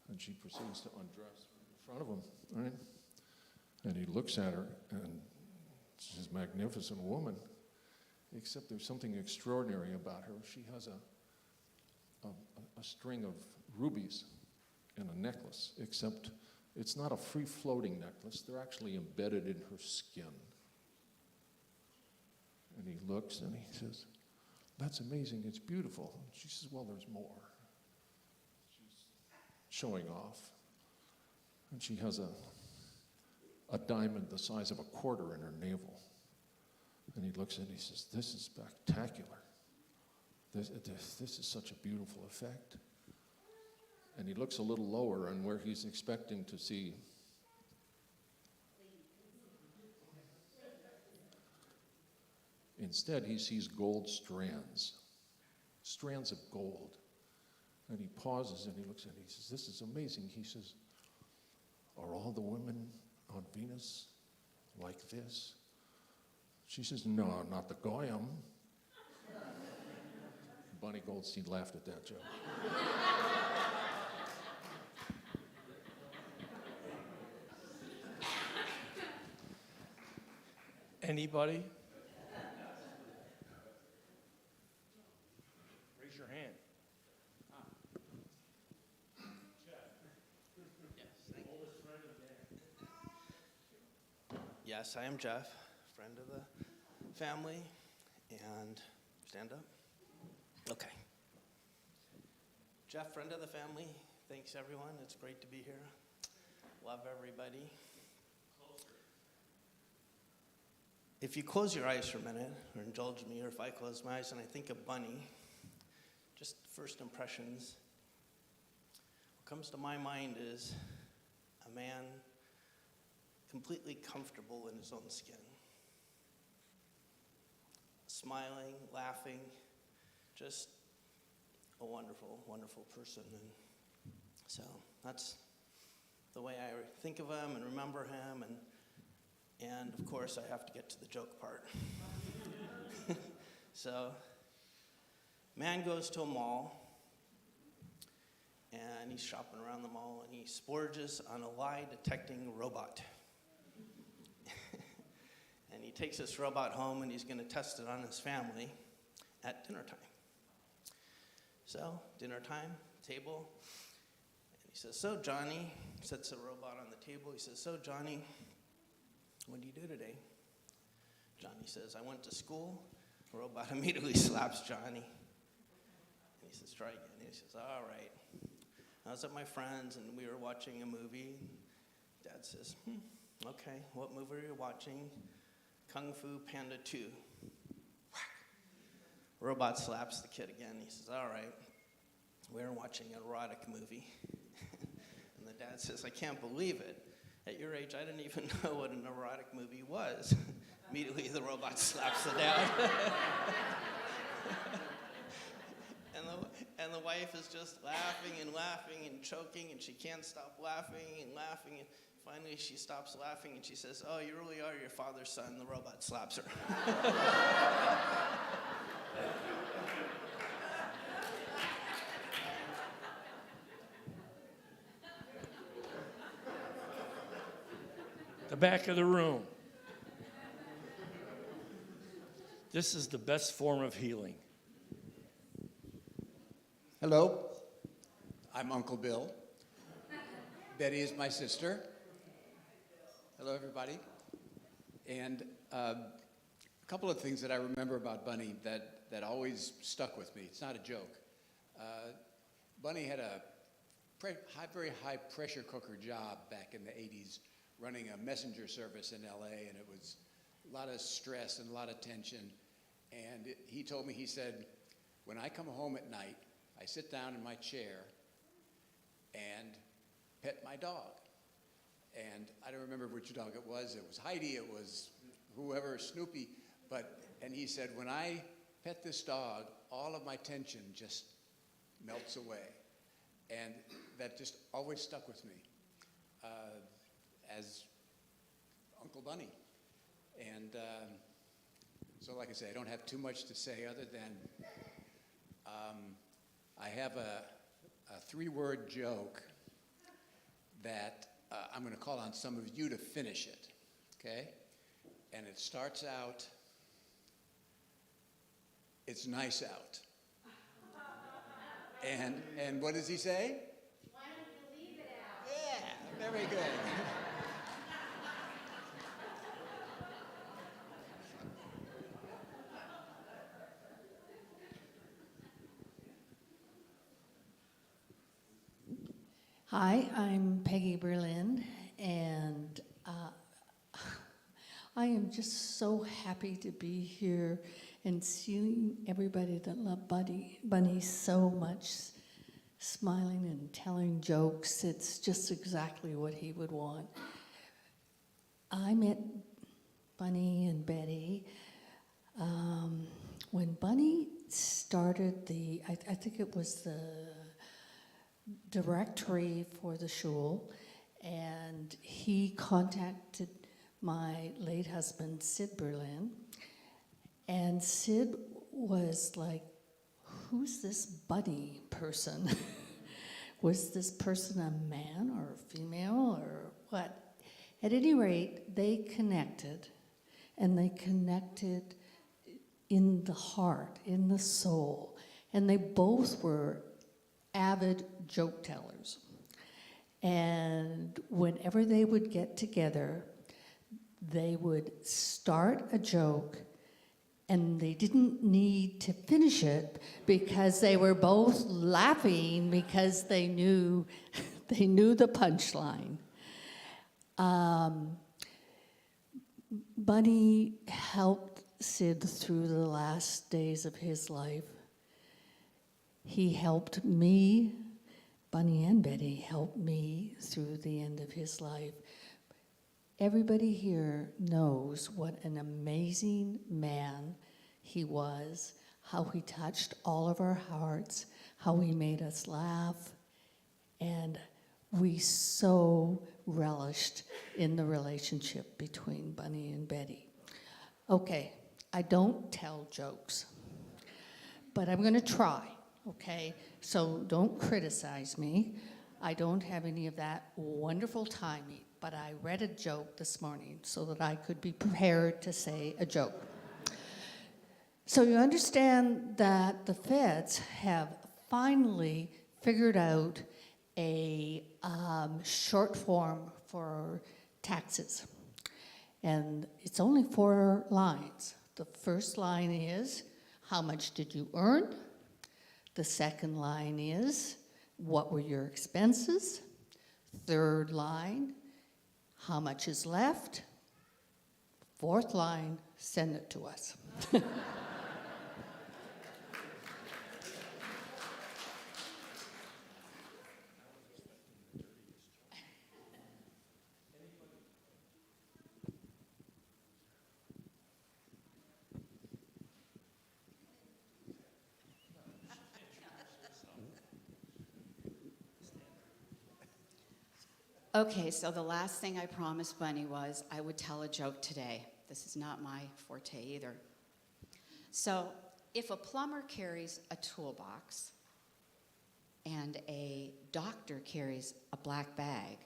And she proceeds to undress in front of him, right? And he looks at her, and she's a magnificent woman, except there's something extraordinary about her. She has a string of rubies in a necklace, except it's not a free-floating necklace. They're actually embedded in her skin. And he looks, and he says, that's amazing, it's beautiful. And she says, well, there's more. She's showing off. And she has a diamond the size of a quarter in her navel. And he looks at it and he says, this is spectacular. This is such a beautiful effect. And he looks a little lower, and where he's expecting to see instead, he sees gold strands of gold. And he pauses and he looks at it. He says, this is amazing. He says, are all the women on Venus like this? She says, no, not the Goyim. Bonnie Goldstein laughed at that joke. Anybody? Raise your hand. Yes, I am Jeff, friend of the family, and stand up. Okay. Jeff, friend of the family, thanks everyone. It's great to be here. Love everybody. If you close your eyes for a minute, or indulge me, or if I close my eyes and I think of Bunny, just first impressions, what comes to my mind is a man completely comfortable in his own skin. Smiling, laughing, just a wonderful, wonderful person. And so that's the way I think of him and remember him. And of course, I have to get to the joke part. So, man goes to a mall, and he's shopping around the mall, and he splurges on a lie-detecting robot. And he takes this robot home, and he's going to test it on his family at dinner time. So, dinner time, table, and he says, so Johnny, sets the robot on the table, he says, so Johnny, what do you do today? Johnny says, I went to school. The robot immediately slaps Johnny. And he says, try again. And he says, all right. I was at my friend's and we were watching a movie. Dad says, okay, what movie are you watching? Kung Fu Panda 2. Whack. Robot slaps the kid again. He says, all right, we're watching an erotic movie. And the dad says, I can't believe it. At your age, I didn't even know what an erotic movie was. Immediately, the robot slaps the dad. And the wife is just laughing and laughing and choking, and she can't stop laughing and laughing. And finally, she stops laughing, and she says, oh, you really are your father's son. The robot slaps her. The back of the room. This is the best form of healing. Hello, I'm Uncle Bill. Betty is my sister. Hello, everybody. And a couple of things that I remember about Bunny that always stuck with me. It's not a joke. Bunny had a very high pressure cooker job back in the 80s, running a messenger service in LA, and it was a lot of stress and a lot of tension. And he told me, he said, when I come home at night, I sit down in my chair and pet my dog. And I don't remember which dog it was. It was Heidi, it was whoever, Snoopy. And he said, when I pet this dog, all of my tension just melts away. And that just always stuck with me as Uncle Bunny. And so like I say, I don't have too much to say other than I have a three-word joke that I'm going to call on some of you to finish it, okay? And it starts out, it's nice out. And what does he say? Why don't you leave it out? Yeah, very good. Hi, I'm Peggy Berlin, and I am just so happy to be here and seeing everybody that loved Bunny so much, smiling and telling jokes. It's just exactly what he would want. I met Bunny and Betty when Bunny started I think it was the directory for the shul, and he contacted my late husband, Sid Berlin, and Sid was like, who's this Bunny person? Was this person a man or a female or what? At any rate, they connected, and they connected in the heart, in the soul, and they both were avid joke tellers. And whenever they would get together, they would start a joke, and they didn't need to finish it because they were both laughing because they knew the punchline. Bunny helped Sid through the last days of his life. He helped me, Bunny and Betty helped me through the end of his life. Everybody here knows what an amazing man he was, how he touched all of our hearts, how he made us laugh, and we so relished in the relationship between Bunny and Betty. Okay, I don't tell jokes, but I'm going to try. Okay, so don't criticize me. I don't have any of that wonderful timing, but I read a joke this morning so that I could be prepared to say a joke. So you understand that the feds have finally figured out a short form for taxes. And it's only 4 lines. The first line is, how much did you earn? The second line is, what were your expenses? Third line, how much is left? Fourth line, send it to us. Okay, so the last thing I promised Bunny was I would tell a joke today. This is not my forte either. So, if a plumber carries a toolbox and a doctor carries a black bag,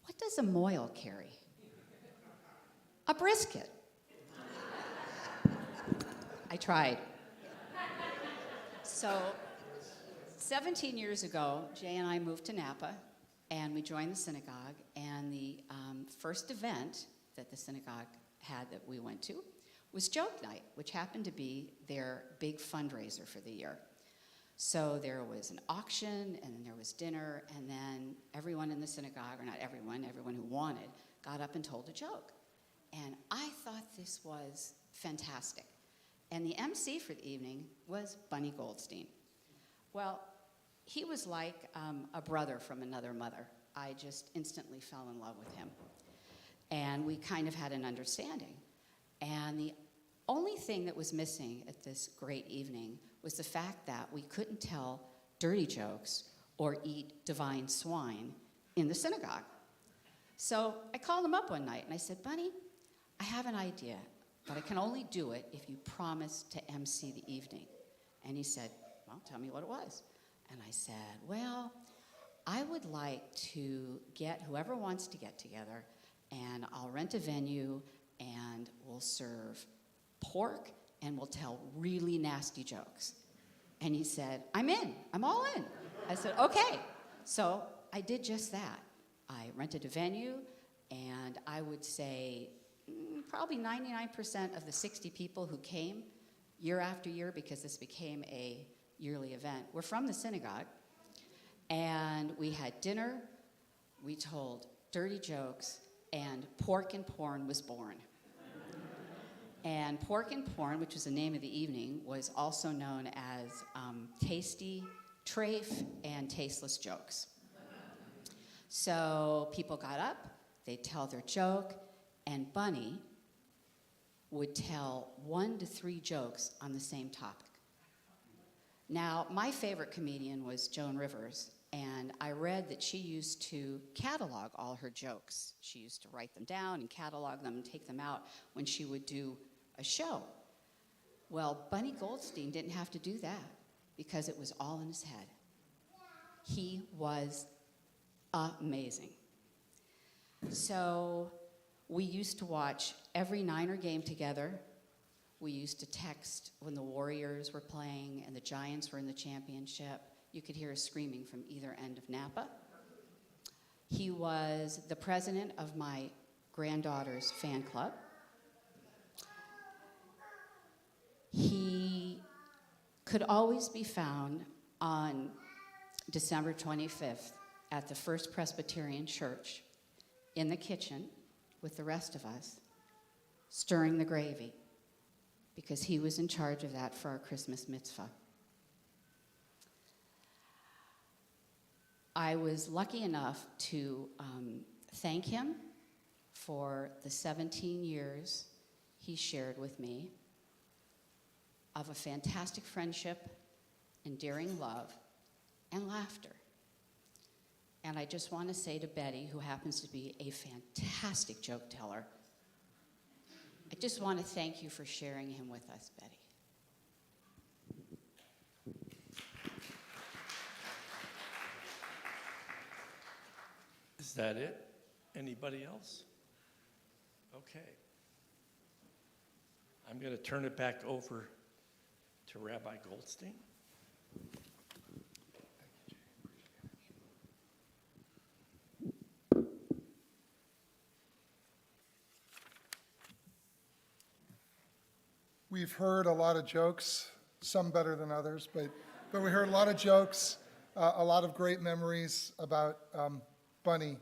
what does a mohel carry? A brisket. I tried. So, 17 years ago, Jay and I moved to Napa, and we joined the synagogue, and the first event that the synagogue had that we went to was Joke Night, which happened to be their big fundraiser for the year. So there was an auction, and then there was dinner, and then everyone in the synagogue, or not everyone, everyone who wanted, got up and told a joke. And I thought this was fantastic. And the MC for the evening was Bunny Goldstein. Well, he was like a brother from another mother. I just instantly fell in love with him. And we kind of had an understanding. And the only thing that was missing at this great evening was the fact that we couldn't tell dirty jokes or eat divine swine in the synagogue. So I called him up one night and I said, Bunny, I have an idea, but I can only do it if you promise to MC the evening. And he said, well, tell me what it was. And I said, well, I would like to get whoever wants to get together, and I'll rent a venue, and we'll serve pork, and we'll tell really nasty jokes. And he said, I'm in. I'm all in. I said, okay. So I did just that. I rented a venue, and I would say probably 99% of the 60 people who came year after year, because this became a yearly event, were from the synagogue. And we had dinner, we told dirty jokes, and Pork and Porn was born. And Pork and Porn, which was the name of the evening, was also known as Tasty, Trafe, and Tasteless Jokes. So people got up, they'd tell their joke, and Bunny would tell 1 to 3 jokes on the same topic. Now, my favorite comedian was Joan Rivers, and I read that she used to catalog all her jokes. She used to write them down and catalog them and take them out when she would do a show. Well, Bunny Goldstein didn't have to do that because it was all in his head. He was amazing. So we used to watch every Niner game together. We used to text when the Warriors were playing and the Giants were in the championship. You could hear us screaming from either end of Napa. He was the president of my granddaughter's fan club. He could always be found on December 25th at the First Presbyterian Church in the kitchen with the rest of us, stirring the gravy, because he was in charge of that for our Christmas mitzvah. I was lucky enough to thank him for the 17 years he shared with me of a fantastic friendship, endearing love, and laughter. And I just want to say to Betty, who happens to be a fantastic joke teller, I just want to thank you for sharing him with us, Betty. Is that it? Anybody else? Okay. I'm going to turn it back over to Rabbi Goldstein. We've heard a lot of jokes, some better than others, but we heard a lot of jokes, a lot of great memories about Bunny.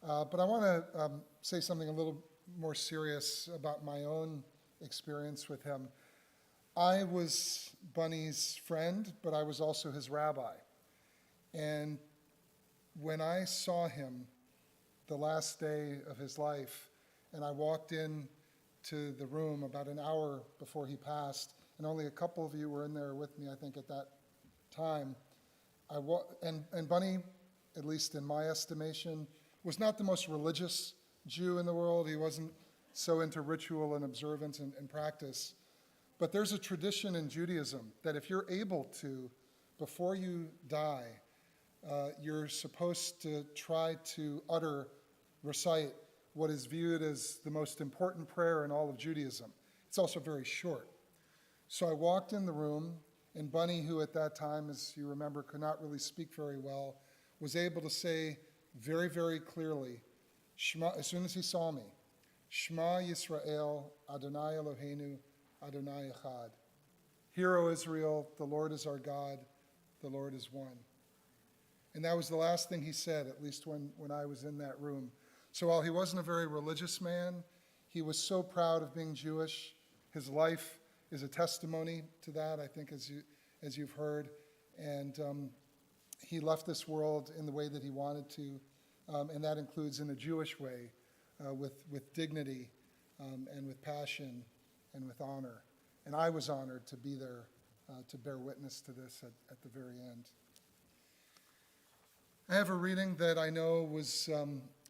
But I want to say something a little more serious about my own experience with him. I was Bunny's friend, but I was also his rabbi. And when I saw him the last day of his life, and I walked in to the room about an hour before he passed, and only a couple of you were in there with me, I think, at that time. And Bunny, at least in my estimation, was not the most religious Jew in the world. He wasn't so into ritual and observance and practice. But there's a tradition in Judaism that if you're able to, before you die, you're supposed to try to recite what is viewed as the most important prayer in all of Judaism. It's also very short. So I walked in the room, and Bunny, who at that time, as you remember, could not really speak very well, was able to say very, very clearly, Shema, as soon as he saw me, Shema Yisrael, Adonai Eloheinu, Adonai Echad. Hear, O Israel, the Lord is our God, the Lord is one. And that was the last thing he said, at least when I was in that room. So while he wasn't a very religious man, he was so proud of being Jewish. His life is a testimony to that, I think, as you've heard. And he left this world in the way that he wanted to, and that includes in a Jewish way, with dignity and with passion and with honor. And I was honored to be there to bear witness to this at the very end. I have a reading that I know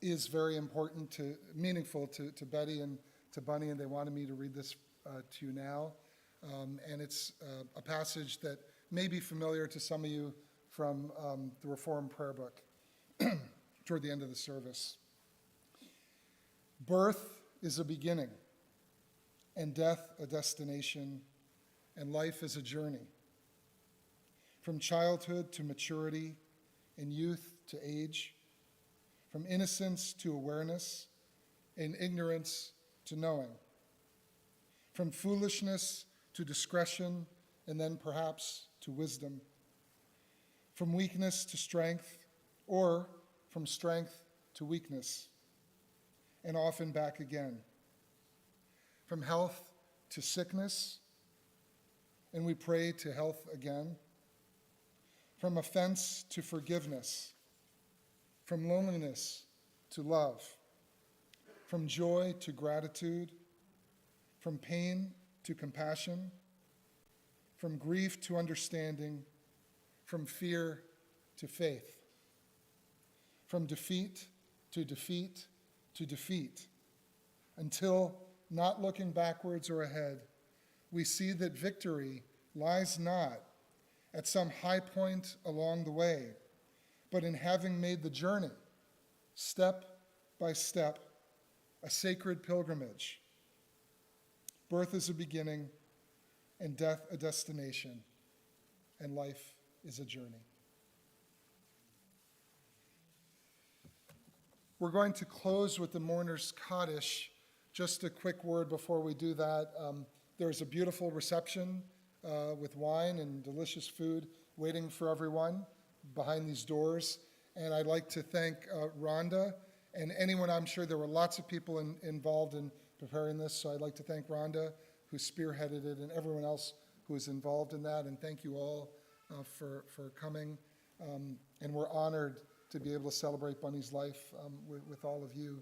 is very important, meaningful to Betty and to Bunny, and they wanted me to read this to you now. And it's a passage that may be familiar to some of you from the Reformed Prayer Book toward the end of the service. Birth is a beginning, and death a destination, and life is a journey. From childhood to maturity, and youth to age, from innocence to awareness, and ignorance to knowing, from foolishness to discretion, and then perhaps to wisdom, from weakness to strength, or from strength to weakness, and often back again, from health to sickness, and we pray to health again, from offense to forgiveness, from loneliness to love, from joy to gratitude, from pain to compassion, from grief to understanding, from fear to faith, from defeat to defeat to defeat, until, not looking backwards or ahead, we see that victory lies not at some high point along the way, but in having made the journey, step by step, a sacred pilgrimage. Birth is a beginning, and death a destination, and life is a journey. We're going to close with the mourner's Kaddish. Just a quick word before we do that. There's a beautiful reception with wine and delicious food waiting for everyone behind these doors. And I'd like to thank Rhonda and anyone. I'm sure there were lots of people involved in preparing this, so I'd like to thank Rhonda, who spearheaded it, and everyone else who was involved in that. And thank you all for coming. And we're honored to be able to celebrate Bunny's life with all of you.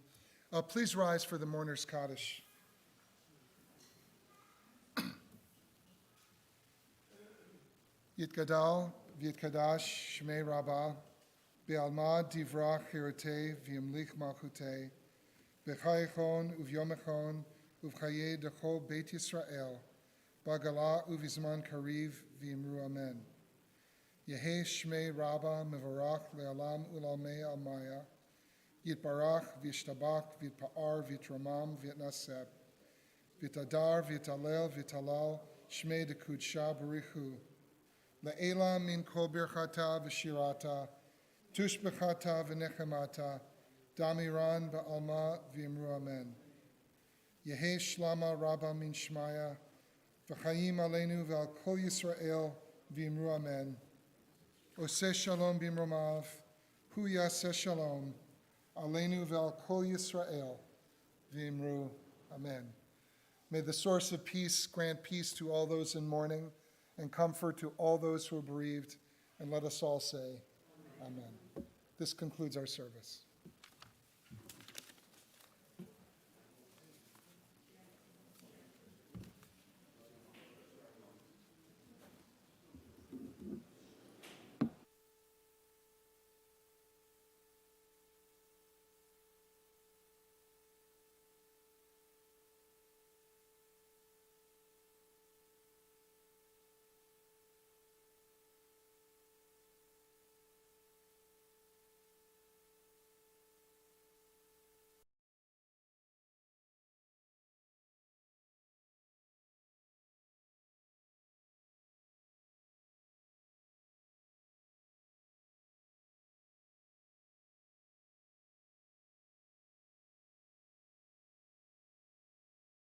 Please rise for the mourner's Kaddish. Yitgadal v'yitkadash shmei Rabbah, be'alma divrach hirotei v'yimlich malchutei, b'chayechon uvyomechon uv'chayei dechol Beit Yisrael, b'gala uv'izman kariv v'yimru amen. Yehei shmei Rabbah mevarach le'alam u'lalmei almaya, yitbarach v'yishtabach v'yitpa'ar v'yitramam v'yitnaseb, v'yitadar v'yitalel v'yitalal shmei dekudsha barichu, Le'ela min kol birchata v'shirata, tushbechata v'nechemata, damiran ba'alma v'imru amen. Yehei shlama rabba min shmaya, v'chayim aleinu v'al kol Yisrael v'imru amen. Oseh shalom b'imromav, hu yaseh shalom, aleinu v'al kol Yisrael Vimru. Amen. May the source of peace grant peace to all those in mourning and comfort to all those who are bereaved. And let us all say, Amen. This concludes our service.